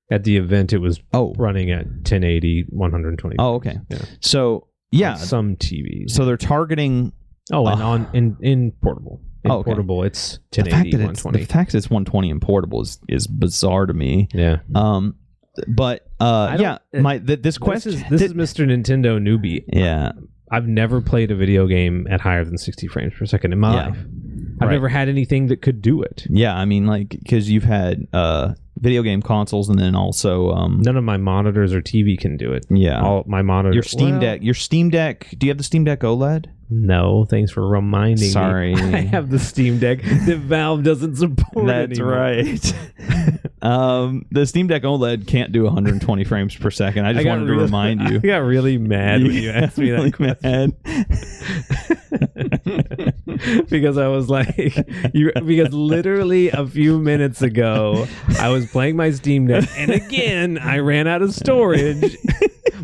At the event, it was running at 1080, 120. Oh, okay. Yeah. So yeah, On some TVs. so they're targeting. And in portable. In portable, it's 1080, 120. The fact that it's 120 in portable is bizarre to me. Yeah. But this question. This is Mr. Nintendo newbie. Yeah. I've never played a video game at higher than 60 frames per second in my life. I've never had anything that could do it. Yeah, I mean, like, because you've had video game consoles, and then also none of my monitors or TV can do it. Yeah, all my monitors. Your Steam Deck. Your Steam Deck. Do you have the Steam Deck OLED? No, thanks for reminding me. Sorry. I have the Steam Deck that Valve doesn't support That's anymore. right. The Steam Deck OLED can't do 120 frames per second. I just wanted to remind you. I got really mad when you asked me that question. Because I was like, because literally a few minutes ago, I was playing my Steam Deck, and again, I ran out of storage.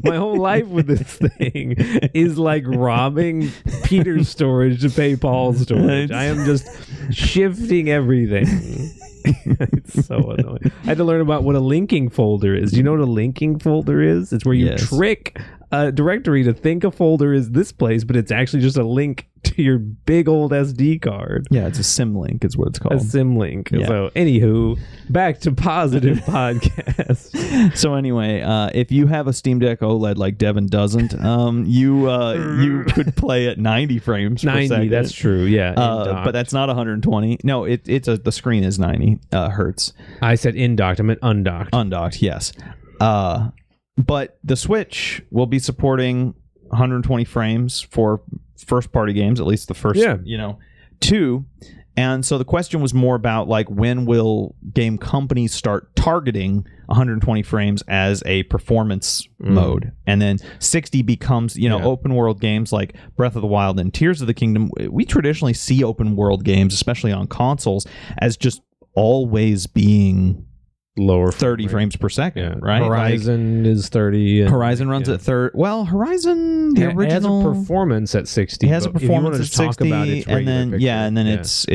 My whole life with this thing is like robbing Peter's storage to pay Paul's storage. I am just shifting everything. It's so annoying. I had to learn about what a linking folder is. Do you know what a linking folder is? It's where you trick a directory to think a folder is this place, but it's actually just a link to your big old SD card. Yeah, it's a symlink is what it's called. A symlink. Yeah. So, anywho, back to positive podcast. So anyway, if you have a Steam Deck OLED like Devin doesn't, you could play at 90 frames per 90, second. that's true. Yeah, but that's not 120. No, the screen is 90 hertz. I said in-docked. I meant undocked. Undocked, yes. But the Switch will be supporting 120 frames for first-party games, at least the first, 2. And so the question was more about like when will game companies start targeting 120 frames as a performance mode, and then 60 becomes open world games like Breath of the Wild and Tears of the Kingdom. We traditionally see open world games, especially on consoles, as just always being lower 30 frames per second, right? Horizon is 30. Horizon runs at 30. Well, Horizon, the original, has a performance at 60. It has a performance at 60, and then its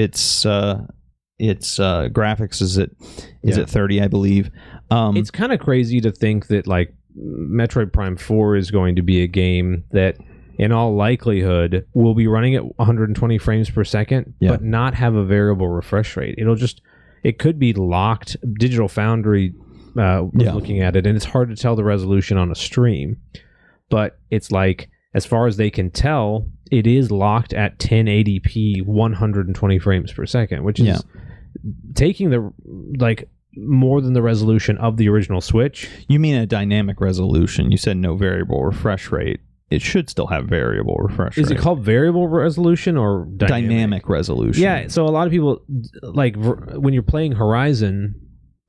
graphics is at 30, I believe. It's kind of crazy to think that like Metroid Prime 4 is going to be a game that in all likelihood will be running at 120 frames per second, but not have a variable refresh rate. It could be locked. Digital Foundry was looking at it, and it's hard to tell the resolution on a stream. But it's like, as far as they can tell, it is locked at 1080p 120 frames per second, which is taking more than the resolution of the original Switch. You mean a dynamic resolution? You said no variable refresh rate. It should still have variable refresh rate. Is it called variable resolution or dynamic resolution? Yeah, so a lot of people, like when you're playing Horizon,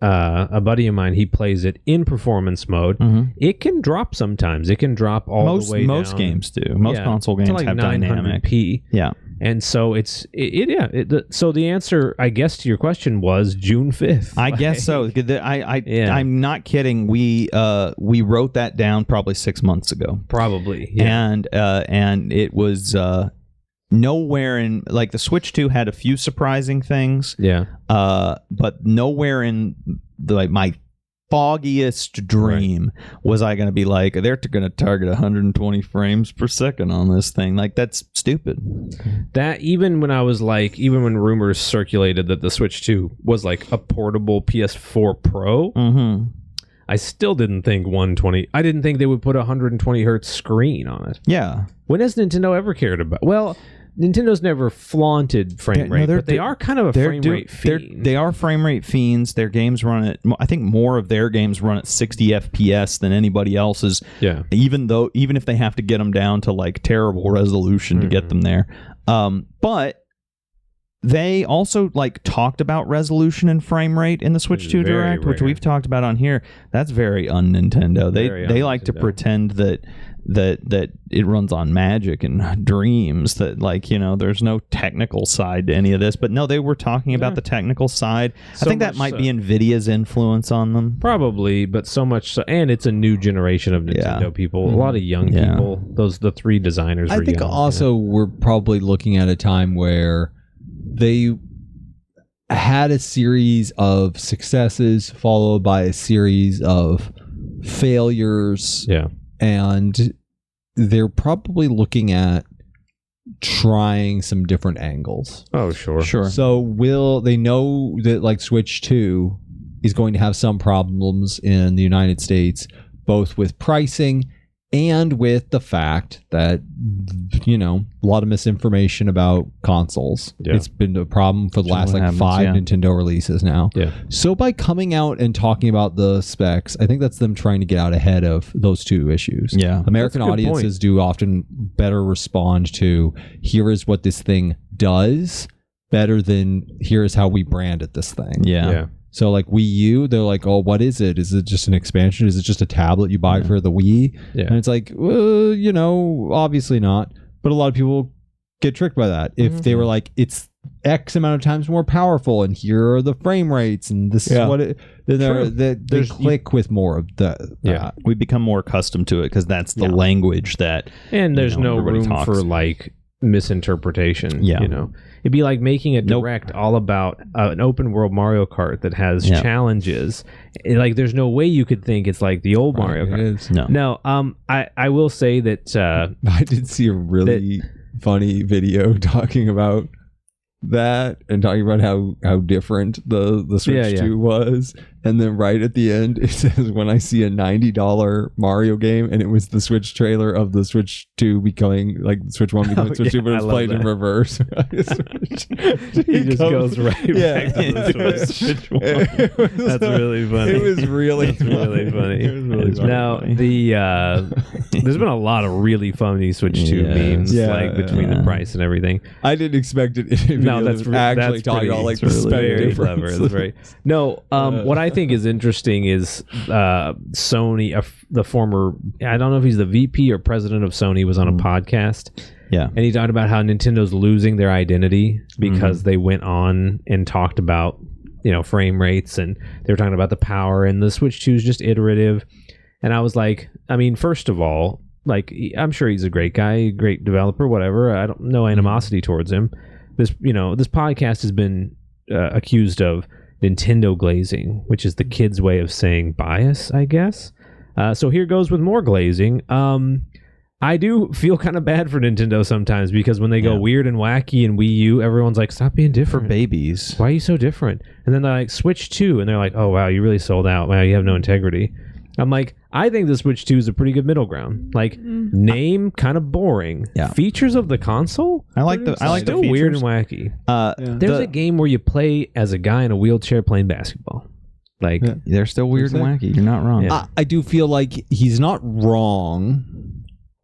a buddy of mine, he plays it in performance mode. It can drop sometimes. It can drop all the way down. Most games do. Most console games have dynamic. Yeah. And so so the answer, I guess, to your question was June 5th. I guess so. I'm not kidding. We wrote that down probably 6 months ago. Probably. Yeah. And it was nowhere in, like, the Switch 2 had a few surprising things. Yeah. But nowhere in my foggiest dream was I going to be like, they're going to target 120 frames per second on this thing. Like, that's stupid. That even when rumors circulated that the Switch 2 was like a portable PS4 Pro, I still didn't think 120. I didn't think they would put a 120 hertz screen on it. Yeah. When has Nintendo ever cared about? Well, Nintendo's never flaunted frame rate, but they are kind of a frame rate fiend. They are frame rate fiends. Their games run at, I think more of their games run at 60 FPS than anybody else's. Yeah. Even if they have to get them down to like terrible resolution to get them there. But they also like talked about resolution and frame rate in the Switch 2 Direct, which we've talked about on here. That's very un-Nintendo. They like to pretend that it runs on magic and dreams, that there's no technical side to any of this. But no, they were talking about the technical side. I think that might be Nvidia's influence on them. Probably, but so much so, and it's a new generation of Nintendo people. A lot of young people. The three designers were I think young, also we're probably looking at a time where they had a series of successes followed by a series of failures. Yeah. And they're probably looking at trying some different angles. Oh, sure. So they know that like Switch 2 is going to have some problems in the United States, both with pricing and with the fact that, a lot of misinformation about consoles. Yeah. It's been a problem for the last 5 Nintendo releases now. Yeah. So by coming out and talking about the specs, I think that's them trying to get out ahead of those two issues. Yeah. American audiences do often better respond to, here is what this thing does, better than here is how we branded this thing. Yeah. So like Wii U, they're like, oh, what is it? Is it just an expansion? Is it just a tablet you buy for the Wii? Yeah. And it's like, well, obviously not. But a lot of people get tricked by that. If they were like, it's X amount of times more powerful, and here are the frame rates, and this is what it, then they click with more of that. Yeah. We become more accustomed to it because that's the language that. And there's no room for like misinterpretation. It'd be like making a direct all about an open world Mario Kart that has challenges. Like, there's no way you could think it's like the old Mario Kart. No. I will say that I did see a really funny video talking about that and talking about how different the Switch 2 was. And then right at the end, it says, when I see a $90 Mario game, and it was the Switch trailer of the Switch 2 becoming, like, Switch 1 becoming Switch 2, but it's played in reverse. He just goes right back to the Switch one. That's really funny. It was really really funny. It was really funny. Now, there's been a lot of really funny Switch 2 memes, like, between the price and everything. I didn't expect it. No, that's actually talking about, like, the spec very clever. difference. That's right. No, what I think is interesting is Sony, the former, I don't know if he's the VP or president of Sony, was on a podcast. Yeah. And he talked about how Nintendo's losing their identity because they went on and talked about, frame rates, and they were talking about the power, and the Switch 2 is just iterative. And I was like, I mean, first of all, like, I'm sure he's a great guy, great developer, whatever. I don't know animosity towards him. This podcast has been accused of Nintendo glazing, which is the kids' way of saying bias, I guess. So here goes with more glazing. I do feel kind of bad for Nintendo sometimes, because when they go weird and wacky in Wii U, everyone's like, stop being different. For babies. Why are you so different? And then they're like, Switch 2. And they're like, oh, wow, you really sold out. Wow, you have no integrity. I'm like, I think the Switch 2 is a pretty good middle ground. Like, name kind of boring. Yeah. Features of the console? I like the Still features. weird and wacky. There's a game where you play as a guy in a wheelchair playing basketball. Like, they're still weird and wacky. You're not wrong. Yeah. I do feel like he's not wrong.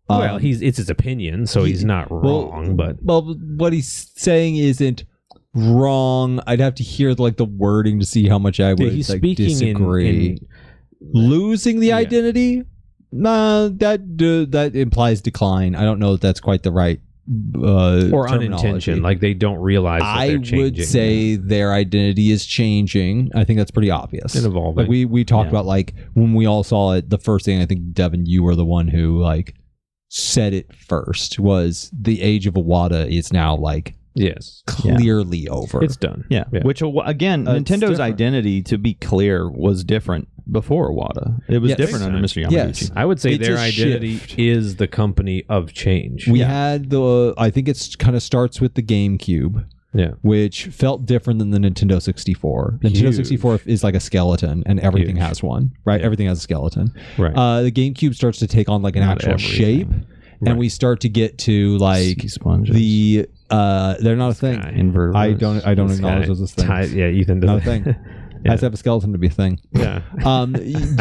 Well, it's his opinion, so he's not wrong. But what he's saying isn't wrong. I'd have to hear like the wording to see how much I would he's like speaking disagree. Losing the identity, that implies decline. I don't know if that's quite the right or terminology. unintentional. Like, they don't realize that they're changing. I would say their identity is changing. I think that's pretty obvious. And evolving. Like we talked about, like, when we all saw it, the first thing, I think, Devin, you were the one who like said it first, was the age of Watcha is now like clearly over. It's done. Yeah. Which, again, Nintendo's identity, to be clear, was different before Watcha. It was different under Mr. Yamaguchi. Yes. I would say It's their a identity shift. is the company of change. We had I think it's kind of starts with the GameCube, which felt different than the Nintendo 64. Nintendo 64 is like a skeleton, and everything has one, right? Everything has a skeleton. Right. The GameCube starts to take on like an actual shape, and we start to get to like the they're not a thing. Invertebrates. I don't acknowledge those as things. Ethan Not a doesn't. thing. Has to have a skeleton to be a thing. Yeah.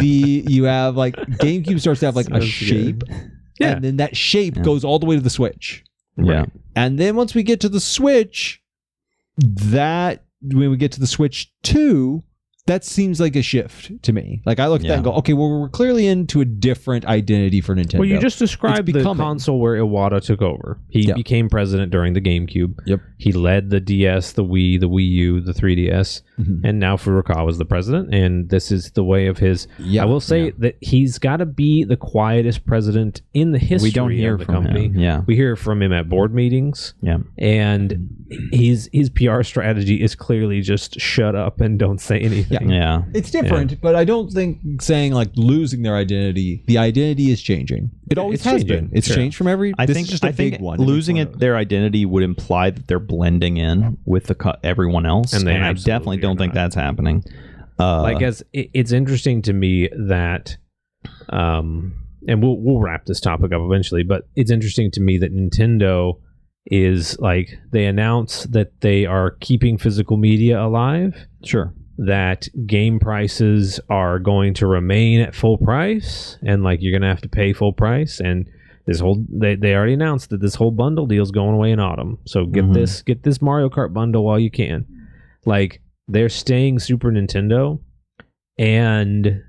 You have like GameCube starts to have like a shape, and then that shape goes all the way to the Switch. Yeah. And then once we get to the Switch, when we get to the Switch 2, that seems like a shift to me. Like, I look at that and go, okay, well, we're clearly into a different identity for Nintendo. Well, you just described the console where Iwata took over. He became president during the GameCube. Yep. He led the DS, the Wii, the Wii U, the 3DS, and now Furukawa is the president, and this is the way of his... I will say that he's got to be the quietest president in the history of the company. Him. We hear from him at board meetings. And his PR strategy is clearly just shut up and don't say anything. Yeah. It's different, but I don't think saying like losing their identity, the identity is changing. It always has been. It's changed from every... I this think is just a big think one. losing their identity would imply that they're blending in with everyone else, and I definitely don't think that's happening. I guess it's interesting to me that, and we'll wrap this topic up eventually, but it's interesting to me that Nintendo is like, they announce that they are keeping physical media alive. Sure. That game prices are going to remain at full price, and like, you're going to have to pay full price, and this whole they already announced that this whole bundle deal is going away in autumn. So get this Mario Kart bundle while you can. Like, they're staying Super Nintendo, and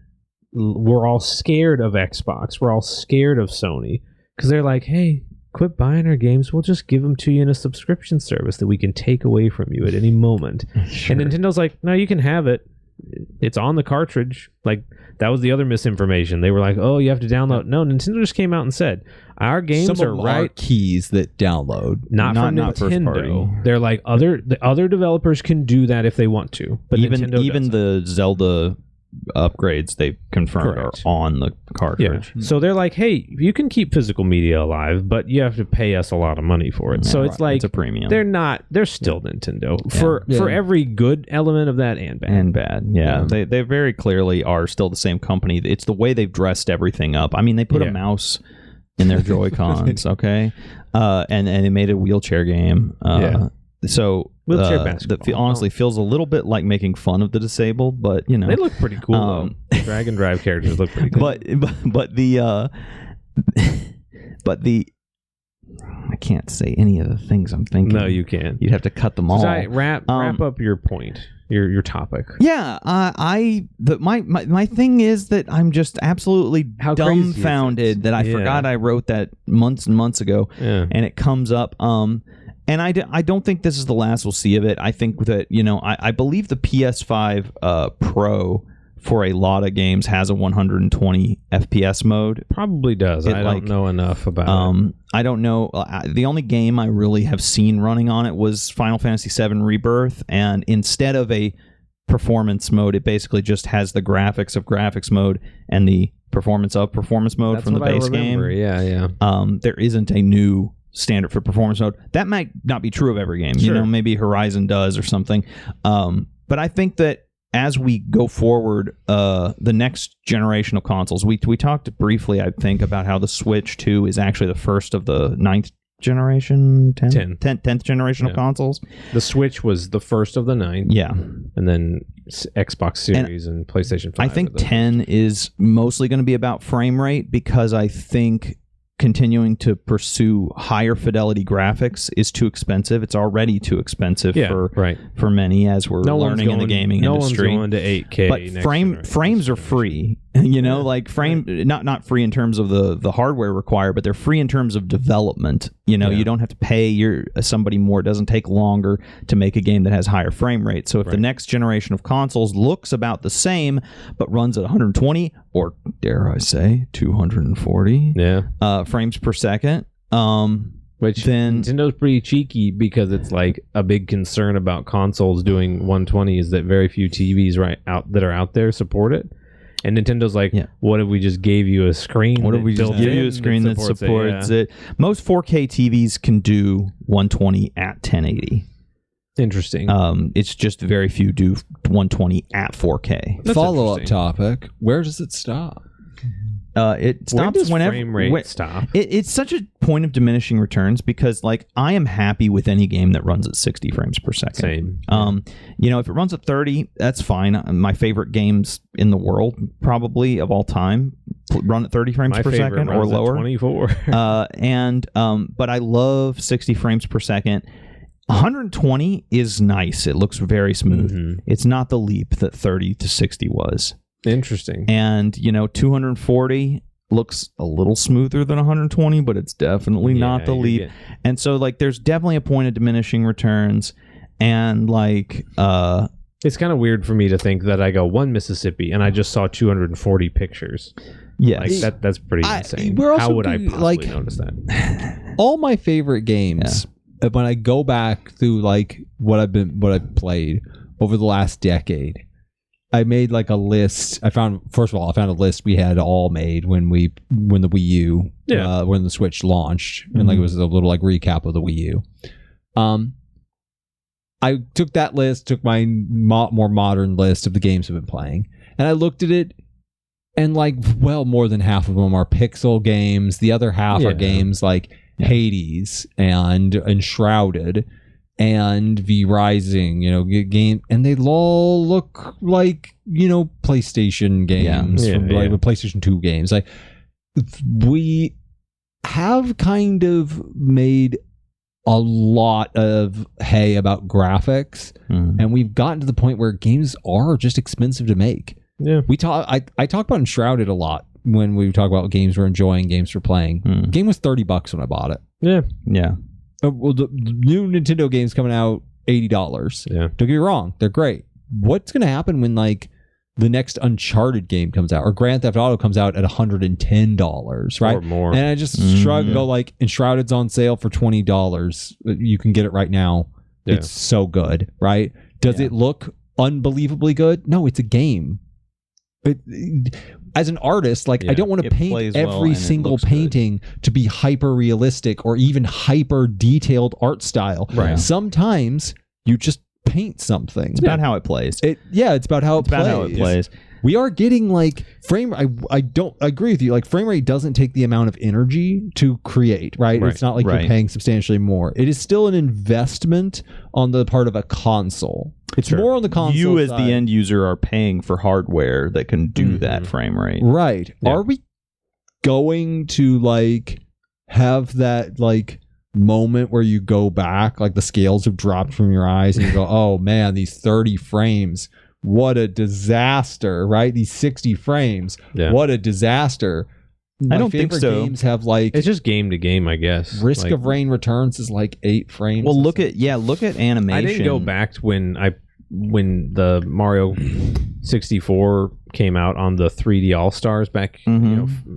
we're all scared of Xbox. We're all scared of Sony, because they're like, hey, quit buying our games. We'll just give them to you in a subscription service that we can take away from you at any moment. Sure. And Nintendo's like, no, you can have it. It's on the cartridge. Like, that was the other misinformation. They were like, oh, you have to download. No, Nintendo just came out and said, our games are right keys that download. Not from Nintendo. They're like, the other developers can do that if they want to. But even the Zelda upgrades they've confirmed Correct. are on the cartridge. Yeah. So they're like, hey, you can keep physical media alive, but you have to pay us a lot of money for it. So it's like it's a premium. They're still Nintendo for every good element of that and bad. And bad. Yeah. They very clearly are still the same company. It's the way they've dressed everything up. I mean, they put a mouse in their Joy-Cons, okay? And they made a wheelchair game. So wheelchair basketball. Honestly feels a little bit like making fun of the disabled, but you know they look pretty cool though. Drag and drive characters look pretty cool. But the I can't say any of the things I'm thinking. No, you can't. You'd have to cut them all. Wrap up your point, your topic. Yeah, my thing is that I'm just absolutely dumbfounded that I forgot I wrote that months and months ago, and it comes up. And I don't think this is the last we'll see of it. I think that, I believe the PS5 Pro for a lot of games has a 120 FPS mode. Probably does. I don't know enough about it. I don't know. The only game I really have seen running on it was Final Fantasy VII Rebirth. And instead of a performance mode, it basically just has the graphics of graphics mode and the performance of performance mode. That's from the base game. Yeah. There isn't a new standard for performance mode. That might not be true of every game. Sure. Maybe Horizon does or something. But I think that as we go forward, the next generation of consoles, we talked briefly, I think, about how the Switch 2 is actually the first of the 9th generation, 10th generation of consoles. The Switch was the first of the 9. Yeah. And then Xbox Series and PlayStation 5. I think 10 is mostly going to be about frame rate, because I think continuing to pursue higher fidelity graphics is too expensive. It's already too expensive for many, as we're learning in the gaming industry. No one's going to 8K. But frames are free. Like not free in terms of the hardware required, but they're free in terms of development. You don't have to pay somebody more. It doesn't take longer to make a game that has higher frame rate. So if the next generation of consoles looks about the same but runs at 120 or, dare I say, 240 frames per second, which then Nintendo's pretty cheeky, because it's like a big concern about consoles doing 120 is that very few TVs that are out there support it. And Nintendo's like, what if we just gave you a screen? What if we just give you a screen that supports it? Most 4K TVs can do 120 at 1080. Interesting. It's just very few do 120 at 4K. Follow-up topic: where does it stop? It stops whenever frame rate stop. It's such a point of diminishing returns, because I am happy with any game that runs at 60 frames per second. Same. If it runs at 30, that's fine. My favorite games in the world, probably of all time, run at 30 frames per second or lower. 24. But I love 60 frames per second. 120 is nice. It looks very smooth. Mm-hmm. It's not the leap that 30 to 60 was. Interesting. And 240 looks a little smoother than 120, but it's definitely not the leap. And so there's definitely a point of diminishing returns, and it's kind of weird for me to think that I go one Mississippi and I just saw 240 pictires. Yeah, that's pretty insane. How would I possibly notice that? All my favorite games, when I go back through what I've played over the last decade, I made a list. I found a list we had all made when the Wii U, when the Switch launched, and it was a little recap of the Wii U. I took that list, took my more modern list of the games I've been playing, and I looked at it, and more than half of them are pixel games. The other half are games like Hades and Enshrouded and V Rising, game, and they all look like PlayStation games, from PlayStation 2 games. We have kind of made a lot of hay about graphics, and we've gotten to the point where games are just expensive to make. Yeah, I talk about Enshrouded a lot when we talk about games we're enjoying, games we're playing. The game was $30 when I bought it. Yeah. Well, the new Nintendo games coming out $80. Yeah, don't get me wrong, they're great. What's going to happen when the next Uncharted game comes out, or Grand Theft Auto comes out at $110, right? Or more. And I just shrug and go Enshrouded's on sale for $20. You can get it right now. Yeah. It's so good, right? Does it look unbelievably good? No, it's a game. as an artist, like I don't want to paint every single painting to be hyper realistic or even hyper detailed art style. Right. Sometimes you just paint something. It's about how it plays. It's about how it plays. We are getting like frame. I agree with you. Like frame rate doesn't take the amount of energy to create, right? It's not like you're paying substantially more. It is still an investment on the part of a console. It's more on the console. You as the end user are paying for hardware that can do that frame rate. Right. Yeah. Are we going to like have that like moment where you go back, like the scales have dropped from your eyes and you go, oh man, these 30 frames. What a disaster, right? These 60 frames. Yeah. What a disaster. I don't think so. Games have like it's just game to game, I guess. Risk of Rain Returns is like 8 frames. Well, look at animation. I didn't go back when the Mario 64 came out on the 3D All Stars back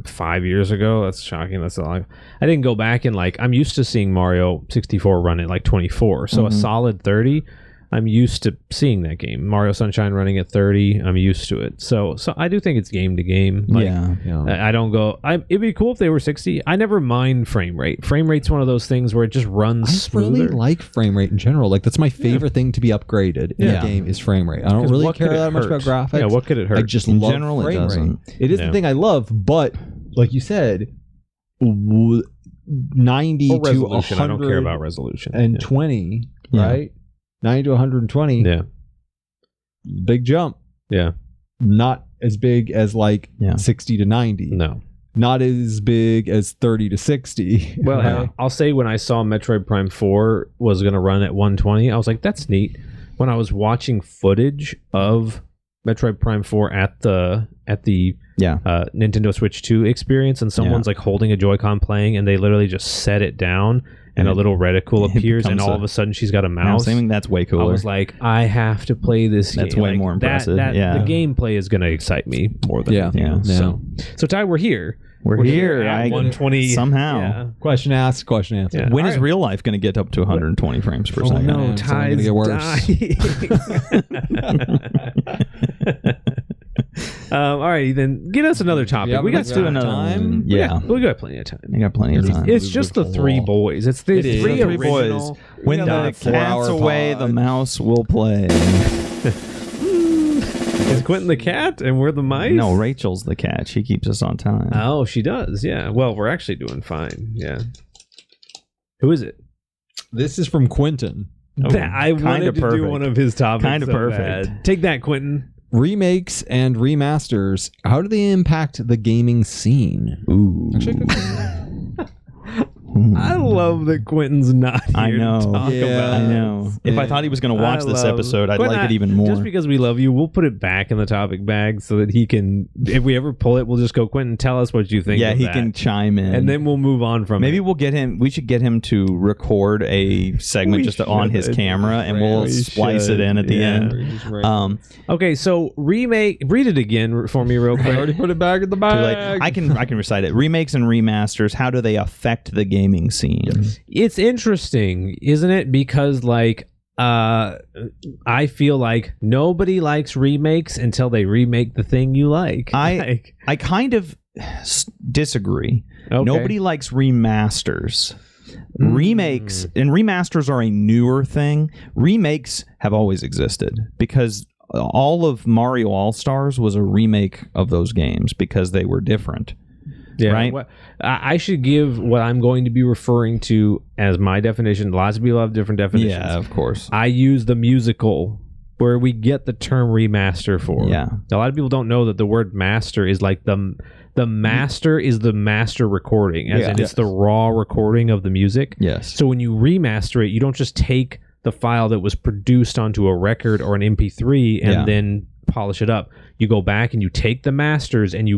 5 years ago. That's shocking. That's a lot. I didn't go back and like I'm used to seeing Mario 64 run at like 24, so a solid 30. I'm used to seeing that game. Mario Sunshine running at 30. I'm used to it. So I do think it's game to game. Like, I don't go. It'd be cool if they were 60. I never mind frame rate. Frame rate's one of those things where it just runs smoother. I really like frame rate in general. Like that's my favorite thing to be upgraded in a game is frame rate. I don't really care that much about graphics. Yeah, what could it hurt? I just love frame rate. It is the thing I love, but like you said, 90 to 100. I don't care about resolution. And 20, right? 90 to 120. Yeah. Big jump. Yeah. Not as big as like 60 to 90. No. Not as big as 30 to 60. Well, right? I'll say when I saw Metroid Prime 4 was going to run at 120, I was like, that's neat. When I was watching footage of Metroid Prime 4 at the Nintendo Switch 2 experience, and someone's like holding a Joy-Con playing, and they literally just set it down, and a little reticle appears, and all of a sudden she's got a mouse. That's way cooler. I was like, I have to play this game. That's way more impressive. The gameplay is going to excite me more than anything else. So Ty, we're here. We're here at 120 somehow. Yeah. Question asked, question answered. Yeah. When is real life going to get up to 120 frames per second? No, Ty's get worse. All right, then get us another topic. We got do another time. We got plenty of time. We got plenty of time. It's just the three boys. It's the three original. Boys. When the cat's away, the mouse will play. Is Quentin the cat and we're the mice? No, Rachel's the cat. She keeps us on time. Oh, she does. Yeah. Well, we're actually doing fine. Yeah. Who is it? This is from Quentin. I wanted to do one of his topics. Kind of perfect. Bad. Take that, Quentin. Remakes and remasters, how do they impact the gaming scene? Ooh. Actually, I love that Quentin's not here to talk about I know. If I thought he was going to watch this episode, I'd like it even more. Just because we love you, we'll put it back in the topic bag so that he can, if we ever pull it, we'll just go, Quentin, tell us what you think of he that. can chime in. And then we'll move on from Maybe it. we should get him to record a segment on his camera, and we'll splice it in at the end. Okay, so read it again for me real quick. I already put it back in the bag. I can recite it. Remakes and remasters, how do they affect the gaming scene? It's interesting, isn't it? Because like I feel like nobody likes remakes until they remake the thing you like. I kind of disagree. Okay. Nobody likes remasters. Remakes and remasters are a newer thing. Remakes have always existed because all of Mario All-Stars was a remake of those games because they were different. Yeah, right. I should give what I'm going to be referring to as my definition. Lots of people have different definitions. Yeah, of course. I use the musical where we get the term remaster for. Yeah. A lot of people don't know that the word master is like the master is the master recording, as in it's the raw recording of the music. Yes. So when you remaster it, you don't just take the file that was produced onto a record or an MP3 and then polish it up. You go back and you take the masters and you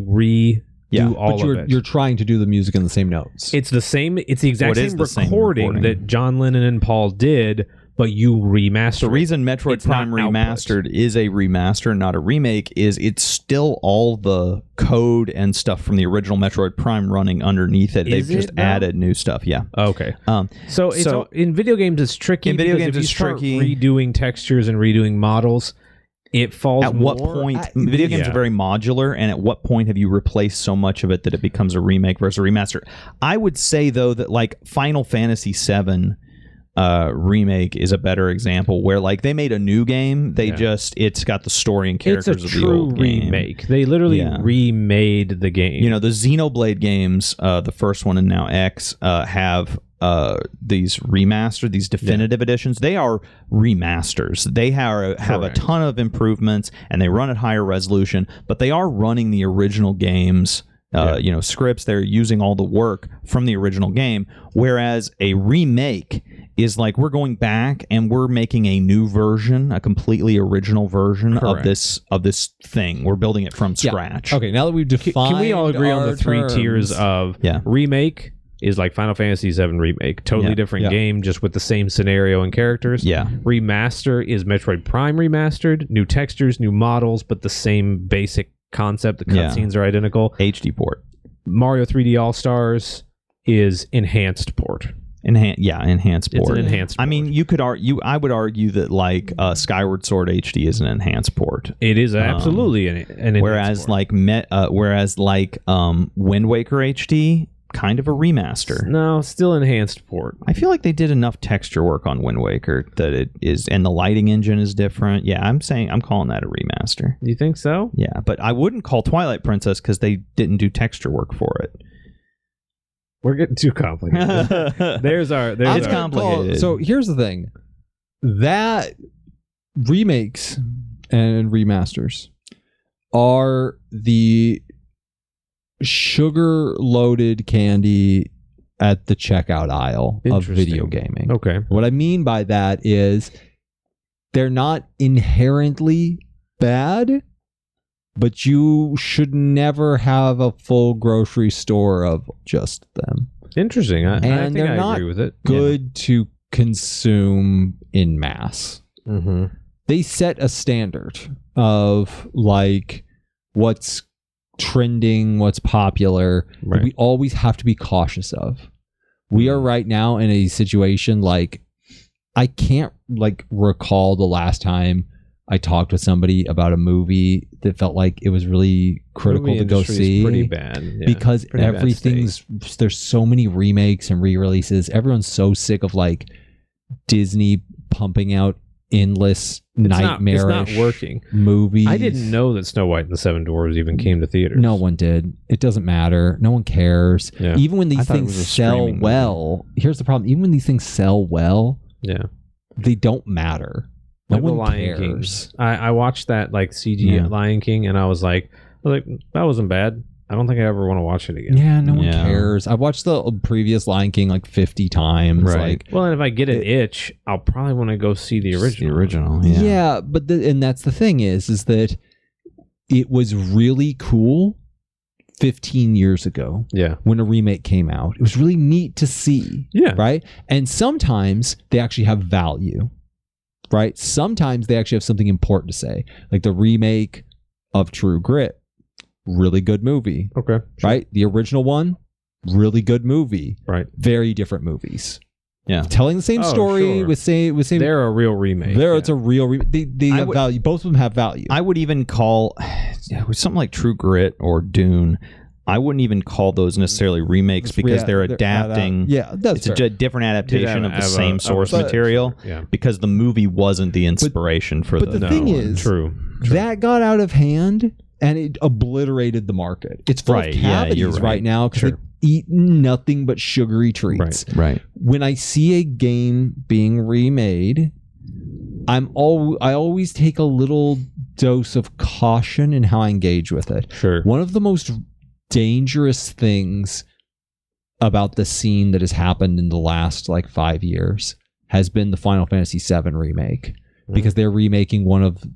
do all of it. You're trying to do the music in the same notes. It's the same. It's the exact same recording that John Lennon and Paul did, but you remaster. The reason Metroid Prime Remastered is a remaster, not a remake, is it's still all the code and stuff from the original Metroid Prime running underneath it. They've just added new stuff. Yeah. Okay. So in video games, it's tricky. In video games, if you start redoing textures and redoing models, It falls at what point video games are very modular, and at what point have you replaced so much of it that it becomes a remake versus a remaster? I would say though that like Final Fantasy VII remake is a better example where like they made a new game, it's got the story and characters of the old game. Remake. They literally remade the game. You know, the Xenoblade games, the first one and now X, have these remastered, these definitive editions. They are remasters. They have a ton of improvements and they run at higher resolution, but they are running the original games scripts. They're using all the work from the original game, whereas a remake is like we're going back and we're making a new version, a completely original version of this thing. We're building it from scratch. Okay, now that we've defined, can we all agree on the three tiers of remake? Is like Final Fantasy VII Remake. Totally different game, just with the same scenario and characters. Yeah. Remaster is Metroid Prime remastered. New textures, new models, but the same basic concept. The cutscenes are identical. HD port. Mario 3D All-Stars is enhanced port. Enhanced port. It's an enhanced port. I mean, I would argue that like Skyward Sword HD is an enhanced port. It is absolutely an enhanced whereas port. Wind Waker HD, kind of a remaster. No, still enhanced port. I feel like they did enough texture work on Wind Waker that it is, and the lighting engine is different. Yeah, I'm calling that a remaster. You think so? Yeah, but I wouldn't call Twilight Princess because they didn't do texture work for it. We're getting too complicated. It's complicated. So here's the thing: that remakes and remasters are the sugar-loaded candy at the checkout aisle of video gaming. Okay. What I mean by that is they're not inherently bad, but you should never have a full grocery store of just them. Interesting. I think they're I agree with it. Good to consume in mass. Mm-hmm. They set a standard of like what's trending, what's popular. Right. We always have to be cautious of. We are right now in a situation like I can't like recall the last time I talked with somebody about a movie that felt like it was really critical to go see. Pretty bad because everything's there's so many remakes and re-releases. Everyone's so sick of like Disney pumping out endless nightmarish it's not working movies. I didn't know that Snow White and the Seven Dwarfs even came to theaters. No one did. It doesn't matter. No one cares. Yeah. Even when these things sell well, here's the problem. Even when these things sell well, they don't matter. No one Lion cares. King. I watched that like CG Lion King, and I was like, that wasn't bad. I don't think I ever want to watch it again. Yeah, no one cares. I've watched the previous Lion King like 50 times. Right. Like, well, and if I get an itch, I'll probably want to go see the original. Yeah, but and that's the thing is that it was really cool 15 years ago. Yeah. When a remake came out, it was really neat to see. Yeah. Right. And sometimes they actually have value. Right. Sometimes they actually have something important to say, like the remake of True Grit. Really good movie. Okay. Sure. Right? The original one, really good movie. Right. Very different movies. Yeah. Telling the same story with same. They're a real remake. It's a real they have value. Both of them have value. I would even call something like True Grit or Dune. I wouldn't even call those necessarily remakes because they're adapting. That's it's a different adaptation of the same source material because the movie wasn't the inspiration for the. But the thing is, true. That got out of hand and it obliterated the market. It's full of cavities right now because they've eaten nothing but sugary treats. Right. When I see a game being remade, I always take a little dose of caution in how I engage with it. Sure. One of the most dangerous things about the scene that has happened in the last like 5 years has been the Final Fantasy VII remake because they're remaking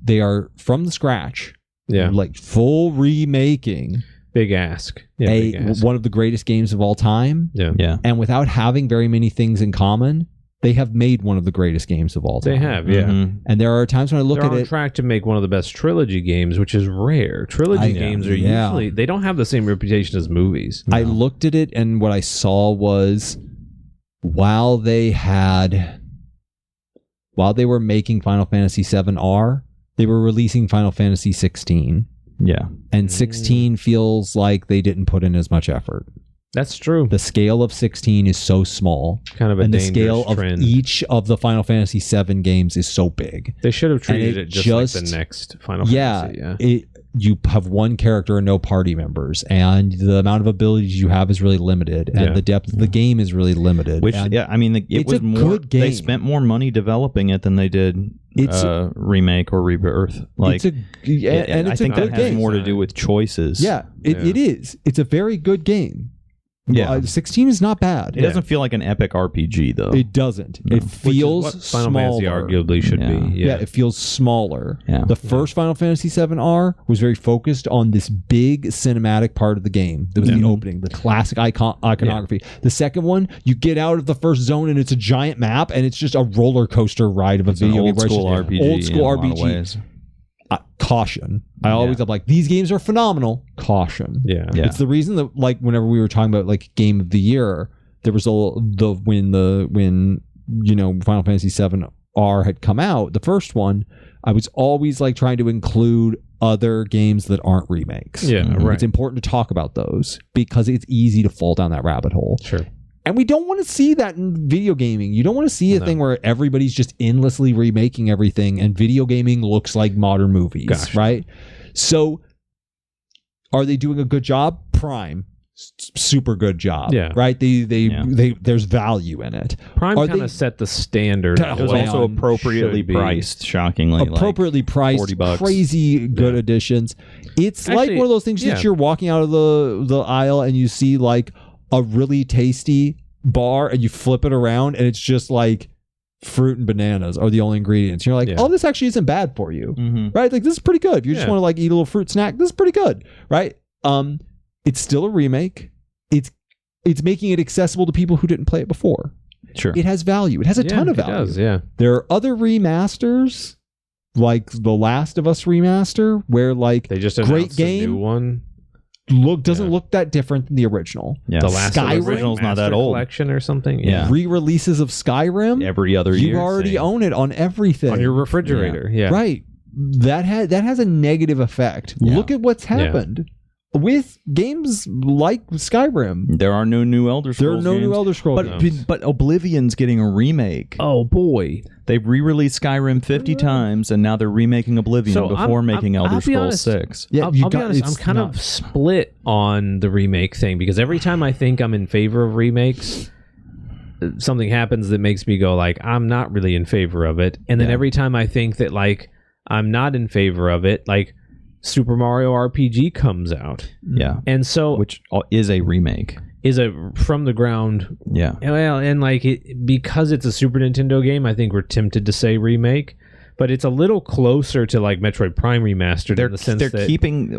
they are from the scratch. Yeah. Like full remaking. Big ask. One of the greatest games of all time. Yeah. And without having very many things in common, they have made one of the greatest games of all time. They have, yeah. Mm-hmm. And there are times when I look at it. They're on track to make one of the best trilogy games, which is rare. Trilogy games are usually, they don't have the same reputation as movies. I looked at it and what I saw was while they were making Final Fantasy VII R, they were releasing Final Fantasy 16. Yeah. And 16 feels like they didn't put in as much effort. That's true. The scale of 16 is so small. Kind of a and the dangerous scale trend. of each of the Final Fantasy 7 games is so big. They should have treated it it just like the next Final Fantasy. Yeah. You have one character and no party members, and the amount of abilities you have is really limited, and the depth of the game is really limited. Which, and I mean, it was more. Good game. They spent more money developing it than they did remake or rebirth. Like, I think that has more to do with choices. Yeah, it is. It's a very good game. Yeah, 16 is not bad. It doesn't feel like an epic RPG though. It doesn't. No. It feels Which is what Final smaller. Fantasy arguably should be. Yeah, it feels smaller. Yeah. The first Final Fantasy 7R was very focused on this big cinematic part of the game. That was the opening, the classic iconography. The second one, you get out of the first zone and it's a giant map and it's just a roller coaster ride of a video game. Old school RPG. Old school RPG. Caution. I always am like, these games are phenomenal. Caution. Yeah. It's the reason that, like, whenever we were talking about like game of the year, there was when Final Fantasy 7R had come out, the first one, I was always like trying to include other games that aren't remakes. Yeah, right. It's important to talk about those because it's easy to fall down that rabbit hole. Sure. And we don't want to see that in video gaming. You don't want to see a thing where everybody's just endlessly remaking everything and video gaming looks like modern movies, right? So are they doing a good job? Prime. Super good job. Yeah. Right? They there's value in it. Prime kind of set the standard. It was also appropriately priced, shockingly. Appropriately priced, $40. Crazy good additions. It's like one of those things that you're walking out of the aisle and you see like a really tasty bar and you flip it around and it's just like fruit and bananas are the only ingredients. You're like, oh, this actually isn't bad for you, right? Like, this is pretty good. If you just want to like eat a little fruit snack, this is pretty good, right? It's still a remake. It's making it accessible to people who didn't play it before. Sure. It has value. It has a ton of value. It does, yeah. There are other remasters like the Last of Us remaster where like they just great game, a new one. Doesn't look that different than the original. Yeah. The Last of Us original's not that old. Collection or something. Yeah. Re-releases of Skyrim every other year. You already own it on everything. On your refrigerator. Yeah. Right. That has a negative effect. Yeah. Look at what's happened with games like Skyrim. There are no new Elder Scrolls. There are no new Elder Scrolls games. But Oblivion's getting a remake. Oh boy. They re-released Skyrim 50 times, and now they're remaking Oblivion before making Elder Scrolls 6. Yeah, I'll be honest, I'm kind of split on the remake thing because every time I think I'm in favor of remakes, something happens that makes me go like, I'm not really in favor of it. And then every time I think that like I'm not in favor of it, like Super Mario RPG comes out. Yeah. And so which is a remake. Is a from the ground. Yeah. Well, and like because it's a Super Nintendo game, I think we're tempted to say remake, but it's a little closer to like Metroid Prime Remastered in the sense that keeping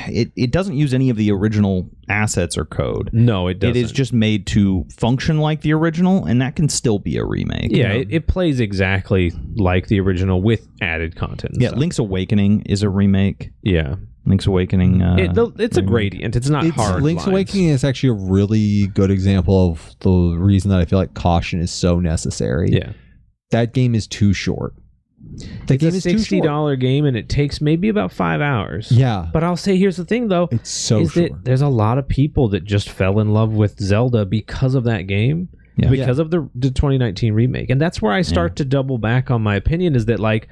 it doesn't use any of the original assets or code. No, it doesn't. It is just made to function like the original, and that can still be a remake. Yeah, it plays exactly like the original with added content. Yeah, Link's Awakening is a remake. Yeah. Link's Awakening. It's a gradient. It's not hard. Link's Awakening is actually a really good example of the reason that I feel like caution is so necessary. Yeah. That game is too short. It's a $60 game and it takes maybe about 5 hours. Yeah. But I'll say here's the thing though. It's so short. That there's a lot of people that just fell in love with Zelda because of that game. Yeah. Because of the 2019 remake. And that's where I start to double back on my opinion is that like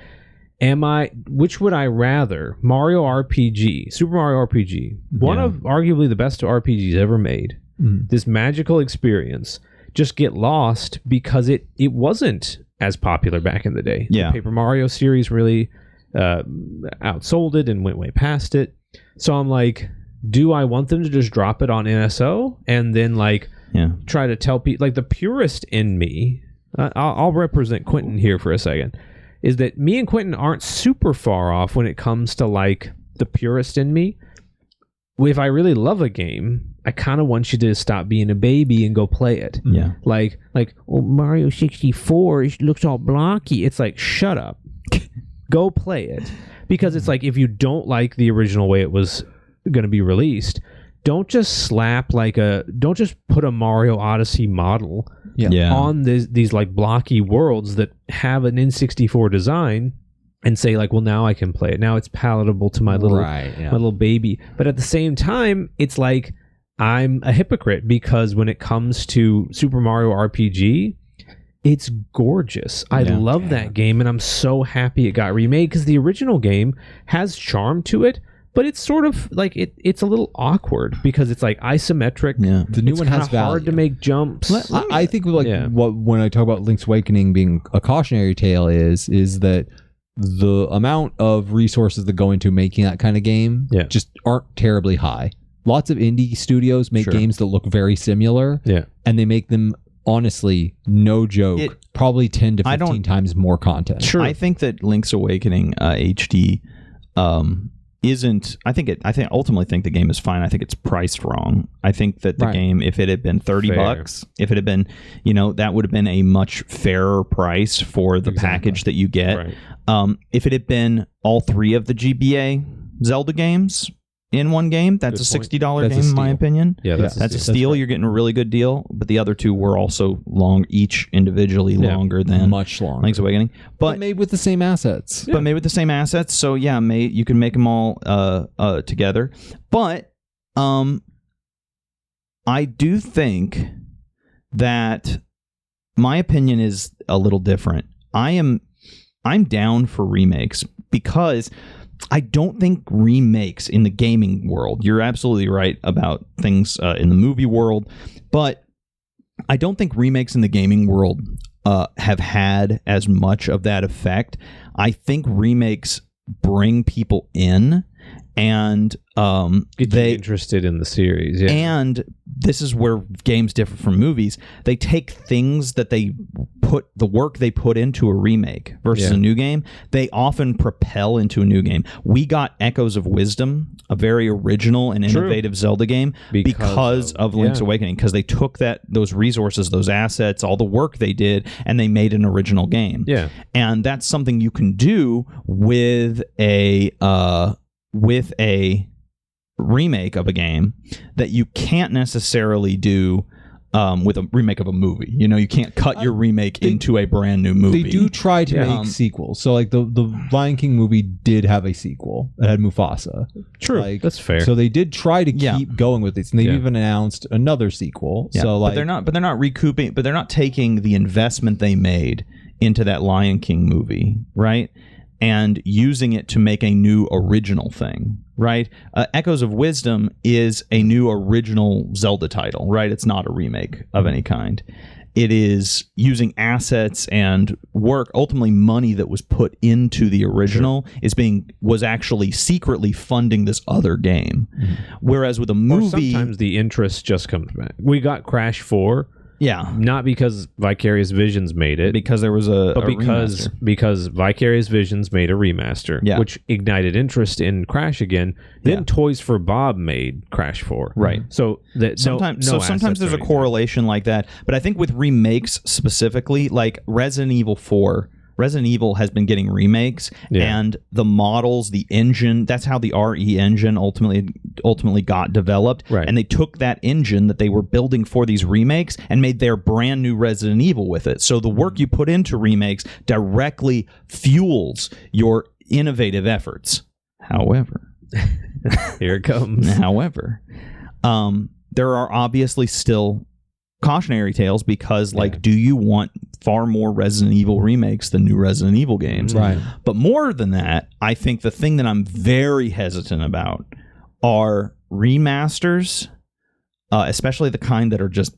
which would I rather? Mario RPG, Super Mario RPG, one of arguably the best RPGs ever made. This magical experience just get lost because it wasn't as popular back in the day. Yeah. The Paper Mario series really outsold it and went way past it. So I'm like, do I want them to just drop it on NSO and then like try to tell people like the purist in me? I'll represent Quentin here for a second. Is that me and Quentin aren't super far off when it comes to like the purist in me. If I really love a game, I kind of want you to stop being a baby and go play it. Yeah. Like Mario 64 looks all blocky. It's like, shut up. Go play it. Because it's like, if you don't like the original way it was going to be released, don't just don't just put a Mario Odyssey model on these like blocky worlds that have an N64 design and say like, well, now I can play it. Now it's palatable to my little my little baby. But at the same time, it's like I'm a hypocrite because when it comes to Super Mario RPG, it's gorgeous. I love that game, and I'm so happy it got remade because the original game has charm to it, but it's sort of like it's a little awkward because it's like isometric. Yeah, the new one has value. Hard to make jumps. I think when I talk about Link's Awakening being a cautionary tale is that the amount of resources that go into making that kind of game just aren't terribly high. Lots of indie studios make games that look very similar, and they make them, honestly, no joke, probably 10 to 15 times more content. Sure. I think that Link's Awakening HD isn't. I ultimately think the game is fine. I think it's priced wrong. I think that the game, if it had been $30, if it had been, that would have been a much fairer price for the package that you get. Right. If it had been all 3 of the GBA Zelda games in one game, that's a $60 game in my opinion. Yeah, that's a steal. You're getting a really good deal. But the other 2 were also each individually longer than much longer. Link's Awakening, but made with the same assets. But made with the same assets. So you can make them all together. But I do think that my opinion is a little different. I'm down for remakes because I don't think remakes in the gaming world, you're absolutely right about things in the movie world, but I don't think remakes in the gaming world have had as much of that effect. I think remakes bring people in and get you interested in the series. Yeah. And this is where games differ from movies. They take things that the work they put into a remake versus a new game, they often propel into a new game. We got Echoes of Wisdom, a very original and innovative Zelda game, because of Link's Awakening, because they took those resources, those assets, all the work they did, and they made an original game. Yeah. And that's something you can do with a remake of a game that you can't necessarily do with a remake of a movie. You can't cut your remake into a brand new movie. They do try to make sequels. So like the Lion King movie did have a sequel. It had Mufasa. True. That's fair. So they did try to keep going with this, and they even announced another sequel. Yeah. So but they're not recouping, but they're not taking the investment they made into that Lion King movie, right? And using it to make a new original thing, right? Echoes of Wisdom is a new original Zelda title, right? It's not a remake of any kind. It is using assets and work, ultimately money that was put into the original was actually secretly funding this other game. Mm-hmm. Whereas with a movie, or sometimes the interest just comes back. We got Crash 4. Yeah, not because Vicarious Visions made it, because there was because Vicarious Visions made a remaster, which ignited interest in Crash again. Then Toys for Bob made Crash 4, right? So sometimes there's a correlation like that, but I think with remakes specifically, like Resident Evil 4. Resident Evil has been getting remakes, and the models, the engine, that's how the RE engine ultimately got developed. Right. And they took that engine that they were building for these remakes and made their brand new Resident Evil with it. So the work you put into remakes directly fuels your innovative efforts. However, here it comes. However, there are obviously still cautionary tales because, do you want far more Resident Evil remakes than new Resident Evil games? Right. But more than that, I think the thing that I'm very hesitant about are remasters, especially the kind that are just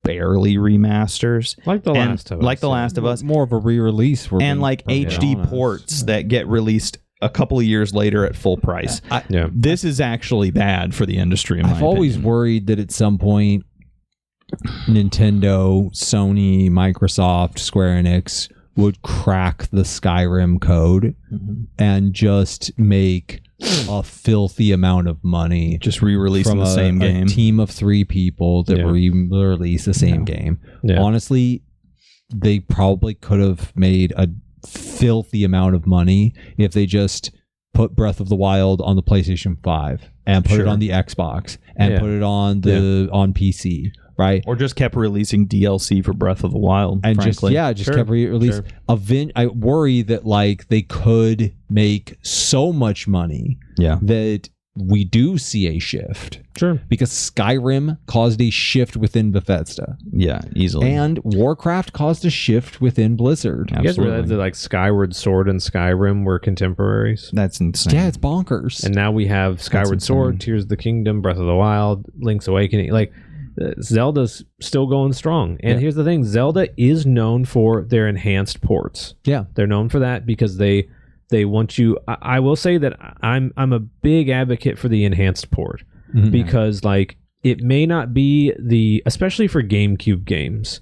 barely remasters, like The Last of Us. Like The Last of Us, more of a re-release, and like HD ports that get released a couple of years later at full price. This is actually bad for the industry. I've always worried that at some point Nintendo, Sony, Microsoft, Square Enix would crack the Skyrim code and just make a filthy amount of money, just re-releasing the same game. A team of 3 people that re-release the same game. Honestly, they probably could have made a filthy amount of money if they just put Breath of the Wild on the PlayStation 5 and put it on the Xbox and put it on on PC. right? Or just kept releasing DLC for Breath of the Wild, And frankly. just kept releasing. I worry that like they could make so much money that we do see a shift. Sure. Because Skyrim caused a shift within Bethesda. Yeah, easily. And Warcraft caused a shift within Blizzard. You guys realize that like Skyward Sword and Skyrim were contemporaries? That's insane. Yeah, it's bonkers. And now we have Skyward Sword, Tears of the Kingdom, Breath of the Wild, Link's Awakening. Like, Zelda's still going strong. And here's the thing, Zelda is known for their enhanced ports. Yeah. They're known for that because they want you. I will say that I'm a big advocate for the enhanced port because like it may not be especially for GameCube games,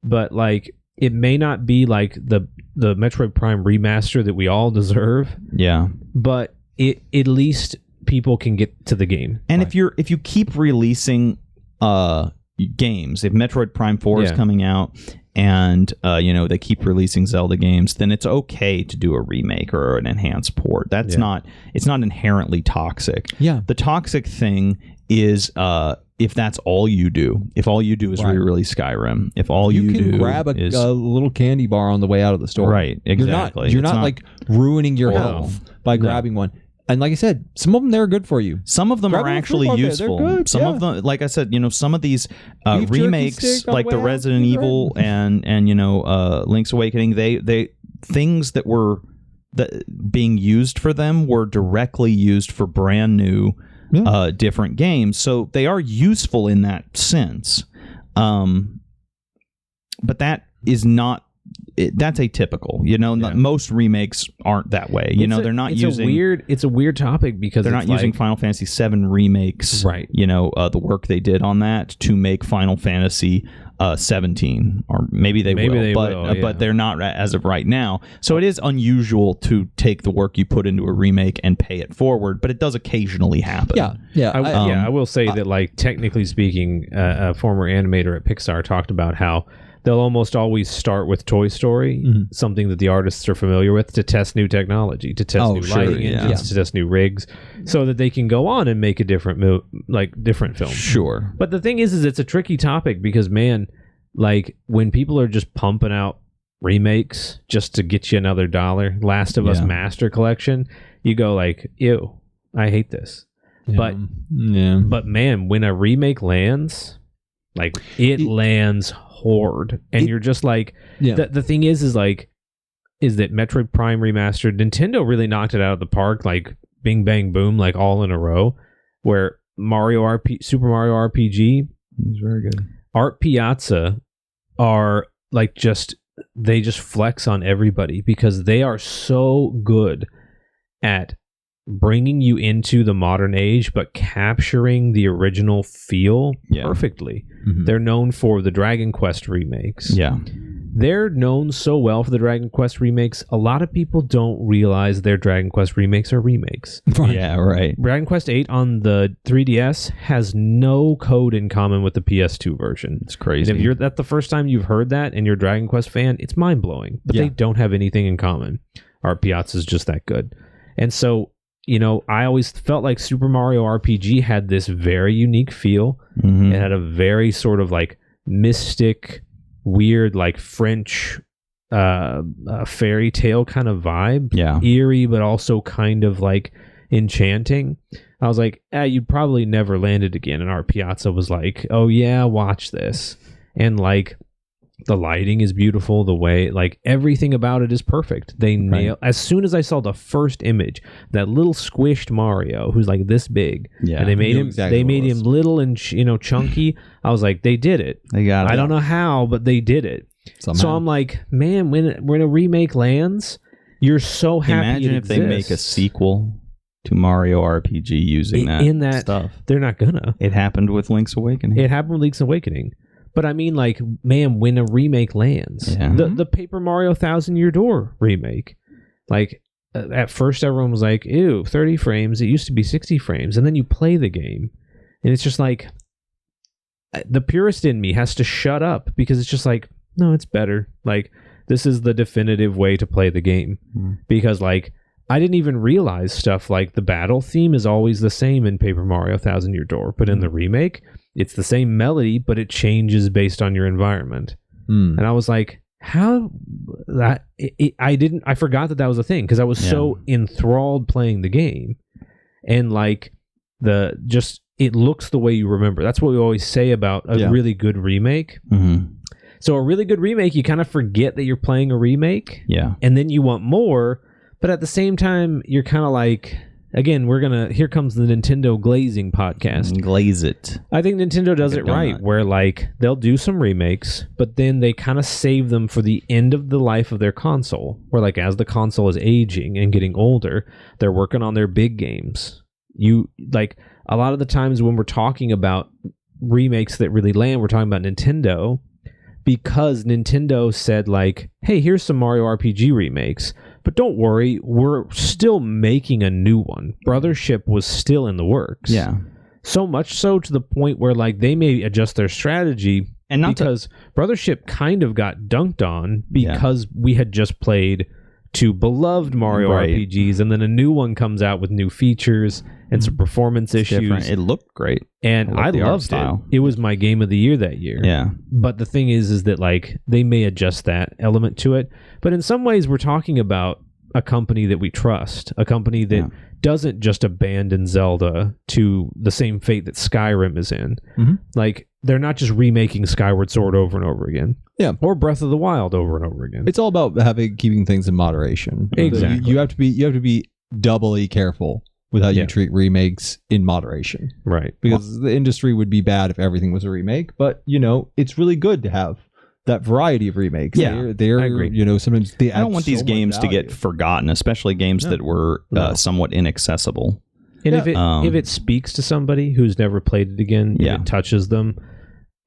but like it may not be like the Metroid Prime remaster that we all deserve. Yeah. But at least people can get to the game. And if you keep releasing games, if Metroid Prime 4 is coming out and they keep releasing Zelda games, then it's okay to do a remake or an enhanced port. That's not inherently toxic. Yeah. The toxic thing is if that's all you do. If all you do is re-release Skyrim. If all you can do grab a little candy bar on the way out of the store. Right, exactly. You're not like ruining your health by grabbing one. And like I said, some of them, they're good for you. Some of them are actually useful. Some of them, like I said, some of these remakes, like the Resident Evil and Link's Awakening, they things that were being used for them were directly used for brand new different games. So they are useful in that sense. But that is not. That's atypical. Most remakes aren't that way. They're not using. It's a weird topic because they're not using Final Fantasy VII remakes. Right. The work they did on that to make Final Fantasy 17, or maybe they will, but they're not as of right now. So it is unusual to take the work you put into a remake and pay it forward, but it does occasionally happen. I will say that, like, technically speaking, a former animator at Pixar talked about how they'll almost always start with Toy Story, something that the artists are familiar with, to test new technology, to test new lighting engines, to test new rigs, so that they can go on and make a different film. Sure. But the thing is it's a tricky topic because, man, like when people are just pumping out remakes just to get you another $1, Last of Us Master Collection, you go like, ew, I hate this. But man, when a remake lands, like it lands hard, and you're just like, the thing is that Metroid Prime Remastered, Nintendo really knocked it out of the park, like bing bang boom, like all in a row, where Super Mario RPG is very good. Art Piazza are like they just flex on everybody because they are so good at bringing you into the modern age but capturing the original feel perfectly. They're known for the Dragon Quest remakes. They're known so well for the Dragon Quest remakes, a lot of people don't realize their Dragon Quest remakes are remakes. Yeah, right. Dragon Quest 8 on the 3DS has no code in common with the PS2 version. It's crazy. And if that's the first time you've heard that and you're a Dragon Quest fan, it's mind-blowing. But they don't have anything in common. Art Piazza is just that good. And so, I always felt like Super Mario RPG had this very unique feel. It had a very sort of like mystic, weird, like French fairy tale kind of vibe. Eerie, but also kind of like enchanting. I was like, you'd probably never land it again. And Art Piazza was like, oh yeah, watch this. And like, the lighting is beautiful. The way, like, everything about it is perfect. They nail. As soon as I saw the first image, that little squished Mario who's like this big, and they made him. They made him little and chunky. I was like, they did it. They got it. I don't know how, but they did it. Somehow. So I'm like, man, when a remake lands, you're so happy. Imagine if they make a sequel to Mario RPG using that stuff. They're not gonna. It happened with Link's Awakening. But I mean, like, man, when a remake lands, the Paper Mario 1000-Year Door remake, like, at first everyone was like, ew, 30 frames. It used to be 60 frames. And then you play the game, and it's just like, the purist in me has to shut up because it's just like, no, it's better. Like, this is the definitive way to play the game. Because, like, I didn't even realize stuff like the battle theme is always the same in Paper Mario 1000-Year Door, but in the remake, it's the same melody, but it changes based on your environment. And I was like, how that I forgot that was a thing because I was so enthralled playing the game, and like it looks the way you remember. That's what we always say about a really good remake. So a really good remake, you kind of forget that you're playing a remake, and then you want more, but at the same time you're kind of like, again, here comes the Nintendo glazing podcast. Glaze it. I think Nintendo does it right, where like they'll do some remakes, but then they kind of save them for the end of the life of their console, where like as the console is aging and getting older, they're working on their big games. You like a lot of the times when we're talking about remakes that really land, we're talking about Nintendo, because Nintendo said like, hey, here's some Mario RPG remakes. But don't worry, we're still making a new one. Brothership was still in the works. Yeah. So much so to the point where like they may adjust their strategy, and not because Brothership kind of got dunked on because we had just played two beloved Mario RPGs, and then a new one comes out with new features and some performance issues. Different. It looked great. And I loved it. It was my game of the year that year. Yeah. But the thing is that like they may adjust that element to it. But in some ways, we're talking about a company that we trust, a company that doesn't just abandon Zelda to the same fate that Skyrim is in. Like they're not just remaking Skyward Sword over and over again. Yeah. Or Breath of the Wild over and over again. It's all about keeping things in moderation. Exactly. You have to be doubly careful with how you treat remakes in moderation. Right. Because the industry would be bad if everything was a remake, but it's really good to have that variety of remakes. Yeah, they're I agree. Sometimes they I don't want these games to get forgotten, especially games that were somewhat inaccessible. And if it speaks to somebody who's never played it again, if it touches them,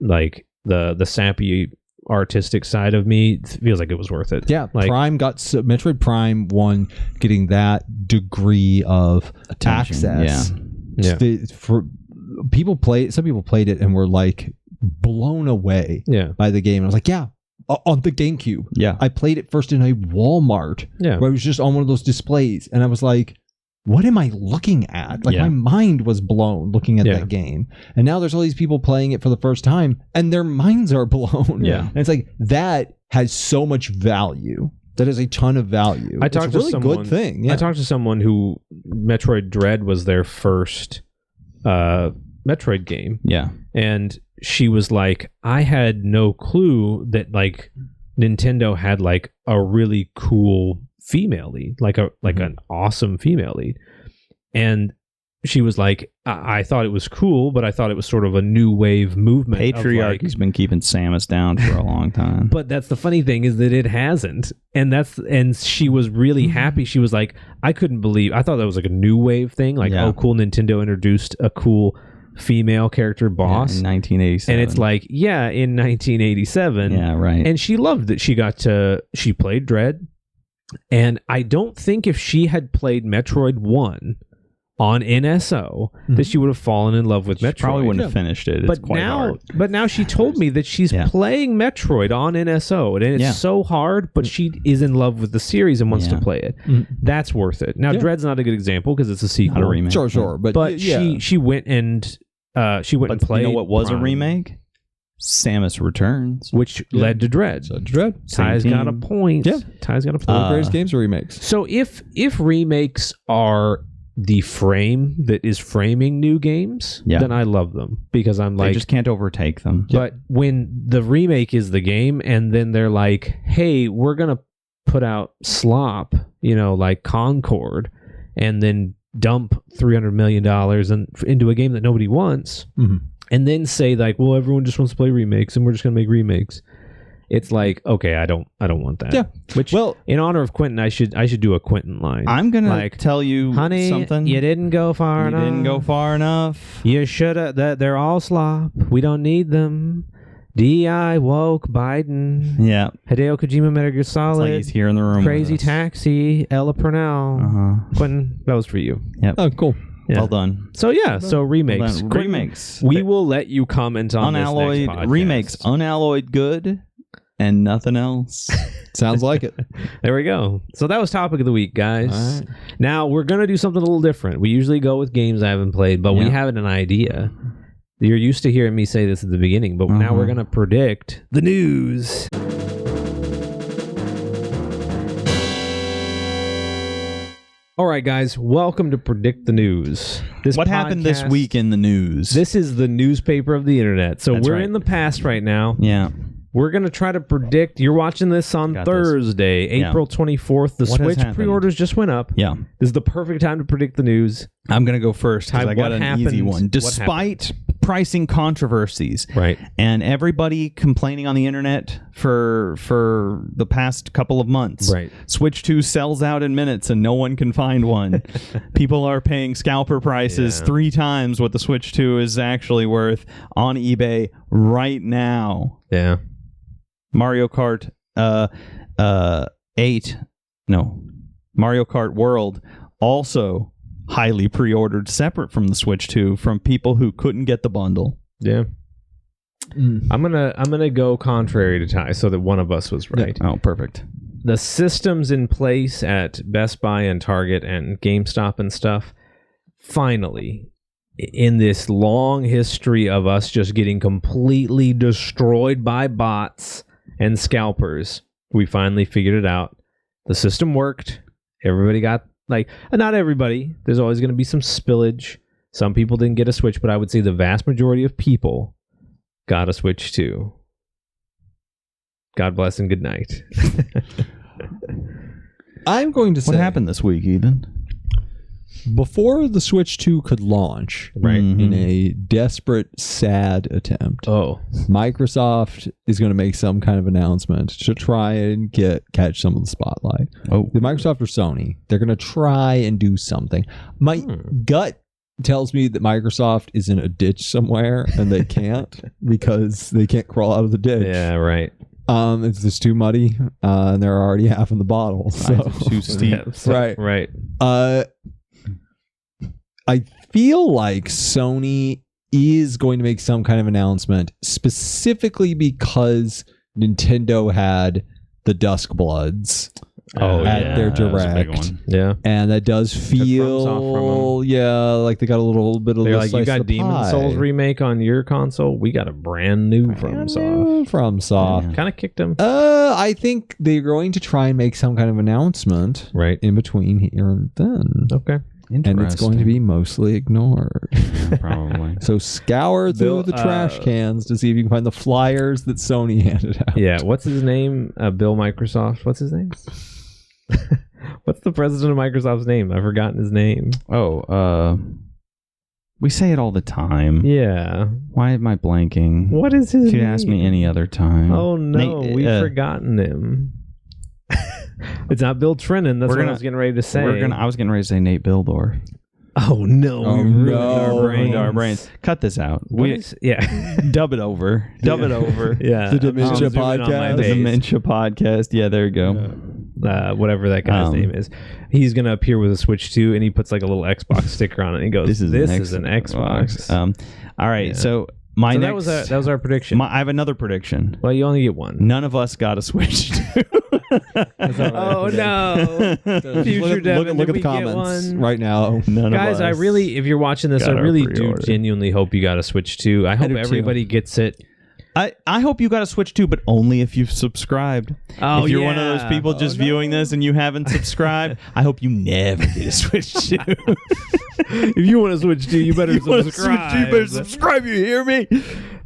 like the sappy artistic side of me feels like it was worth it. Yeah, like Prime Metroid Prime 1 getting that degree of access. Yeah. For people some people played it and were like blown away by the game. And I was like, on the GameCube. Yeah. I played it first in a Walmart where it was just on one of those displays. And I was like, what am I looking at? Like my mind was blown looking at that game. And now there's all these people playing it for the first time and their minds are blown. Yeah. And it's like, that has so much value. That is a ton of value. I talked it's a really to someone, good thing. Yeah. I talked to someone who Metroid Dread was their first Metroid game. Yeah. And she was like, I had no clue that like Nintendo had like a really cool female lead, like an awesome female lead. And she was like, I thought it was cool, but I thought it was sort of a new wave movement. Patriarchy's been keeping Samus down for a long time. But that's the funny thing is that it hasn't. And she was really happy. She was like, I couldn't believe, I thought that was like a new wave thing. Like, oh, cool, Nintendo introduced a cool female character boss. In 1987. And it's like, in 1987. Yeah, right. And she loved that she played Dread. And I don't think if she had played Metroid 1 on NSO that she would have fallen in love with Metroid. Probably wouldn't have finished it. It's quite hard. But now she told me that she's playing Metroid on NSO, and it's so hard, but she is in love with the series and wants to play it. That's worth it. Now, Dread's not a good example because it's a sequel. Not a remake. Sure. But she went and played. You know what was Prime, a remake? Samus Returns, which led to Dread. So Dread. Ty's got a point. Yeah. Ty's got a point. All the greatest games are remakes. So if remakes are the frame that is framing new games, then I love them because I'm like, they just can't overtake them. But when the remake is the game and then they're like, hey, we're going to put out slop, like Concord, and then dump $300 million into a game that nobody wants, and then say like, well, everyone just wants to play remakes and we're just going to make remakes. It's like, okay, I don't want that. Yeah. Which, in honor of Quentin, I should do a Quentin line. I'm gonna tell you, honey, something. You didn't go far enough. You didn't go far enough. You should have. They're all slop. We don't need them. DEI woke Biden. Yeah. Hideo Kojima, Metal Gear Solid. It's like he's here in the room. Crazy Taxi. Ella Purnell. Quentin, that was for you. Yep. Oh, cool. Yeah. Well done. So so remakes. Well remakes. We will let you comment on unalloyed this next podcast. Remakes. Unalloyed good. And nothing else. Sounds like it. There we go. So that was topic of the week, guys. All right. Now we're going to do something a little different. We usually go with games I haven't played, but we have an idea. You're used to hearing me say this at the beginning, but now we're going to predict the news. All right, guys, welcome to Predict the News. What happened this week in the news? This is the newspaper of the internet. So That's we're right. in the past right now. Yeah. We're going to try to predict. You're watching this on Thursday, April 24th. The Switch pre-orders just went up. Yeah. This is the perfect time to predict the news. I'm going to go first because I got what an easy happened? one. Despite pricing controversies, Right. and everybody complaining on the internet for the past couple of months, Right. Switch 2 sells out in minutes and no one can find one. People are paying scalper prices 3 times what the Switch 2 is actually worth on eBay right now. Yeah. Mario Kart Mario Kart World also highly pre-ordered separate from the Switch 2 from people who couldn't get the bundle. Yeah. I'm gonna go contrary to Ty so that one of us was right. Oh, perfect. The systems in place at Best Buy and Target and GameStop and stuff, finally, in this long history of us just getting completely destroyed by bots and scalpers, we finally figured it out. The system worked. Everybody got, not everybody. There's always going to be some spillage. Some people didn't get a Switch, but I would say the vast majority of people got a Switch too. God bless and good night. I'm going to say, What happened this week, Ethan? before the Switch 2 could launch, Right. in a desperate, sad attempt, Microsoft is going to make some kind of announcement to try and catch some of the spotlight. The Microsoft or Sony, they're going to try and do something. My gut tells me that Microsoft is in a ditch somewhere and they can't because they can't crawl out of the ditch. Yeah, right. It's just too muddy, and they're already half in the bottle. So Too steep. right. I feel like Sony is going to make some kind of announcement specifically because Nintendo had the Dusk Bloods at their Direct. Yeah. And that does feel, like they got a little bit of They're the like, you got Demon's Souls remake on your console? We got a brand new FromSoft. Kind of kicked them. I think they're going to try and make some kind of announcement in between here and then. Okay. And it's going to be mostly ignored. Probably. So scour through the trash cans to see if you can find the flyers that Sony handed out. Yeah, what's his name? Bill Microsoft. What's his name? What's the president of Microsoft's name? I've forgotten his name. We say it all the time. Yeah. Why am I blanking? What is his name? If you ask me any other time. Oh, no. We've forgotten him. It's not Bill Trennan. That's what I was getting ready to say. I was getting ready to say Nate Bildorf. Oh, no. Our brains. Cut this out. Dub it over. Yeah. The Dementia Podcast. The Dementia Podcast. Yeah, there you go. Whatever that guy's name is. He's going to appear with a Switch 2, and he puts like a little Xbox sticker on it, and he goes, This is an Xbox. All right, so... that was our prediction. I have another prediction. Well, you only get one. None of us got a Switch 2. Oh no! Future Devin, look at the comments right now. Guys, I really, if you're watching this, I really do genuinely hope you got a Switch 2. I hope everybody gets it. I hope you got a Switch 2, but only if you've subscribed. Oh, if you're one of those people just viewing this and you haven't subscribed, I hope you never get a Switch 2. If you want a Switch 2, you better subscribe. You better subscribe, you hear me?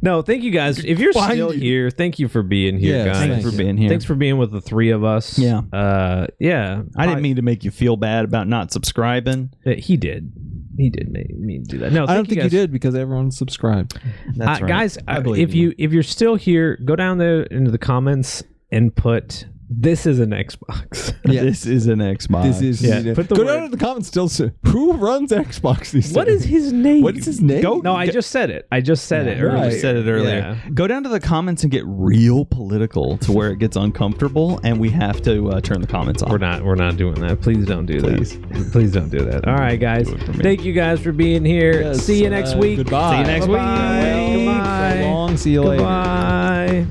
No, thank you guys. If you're still here, thank you for being here, guys. Thanks for being here. Thanks for being with the three of us. Yeah. I didn't mean to make you feel bad about not subscribing. He did. He did make me do that. No, I don't think you did because everyone subscribed. That's right. Guys, if you're still here, go down there into the comments and put This is an Xbox. Yeah. This is an Xbox. This is. Yeah. Put the Go down in the comments. Still, who runs Xbox these days? What is his name? What is his name? I just said it. I just said it earlier. You said it earlier. Yeah. Go down to the comments and get real political to where it gets uncomfortable, and we have to turn the comments off. We're not doing that. Please don't do that. Please don't do that. All right, guys. Thank you guys for being here. Yes, See you next week. Goodbye. See you next week. Goodbye. So long. See you later. Goodbye.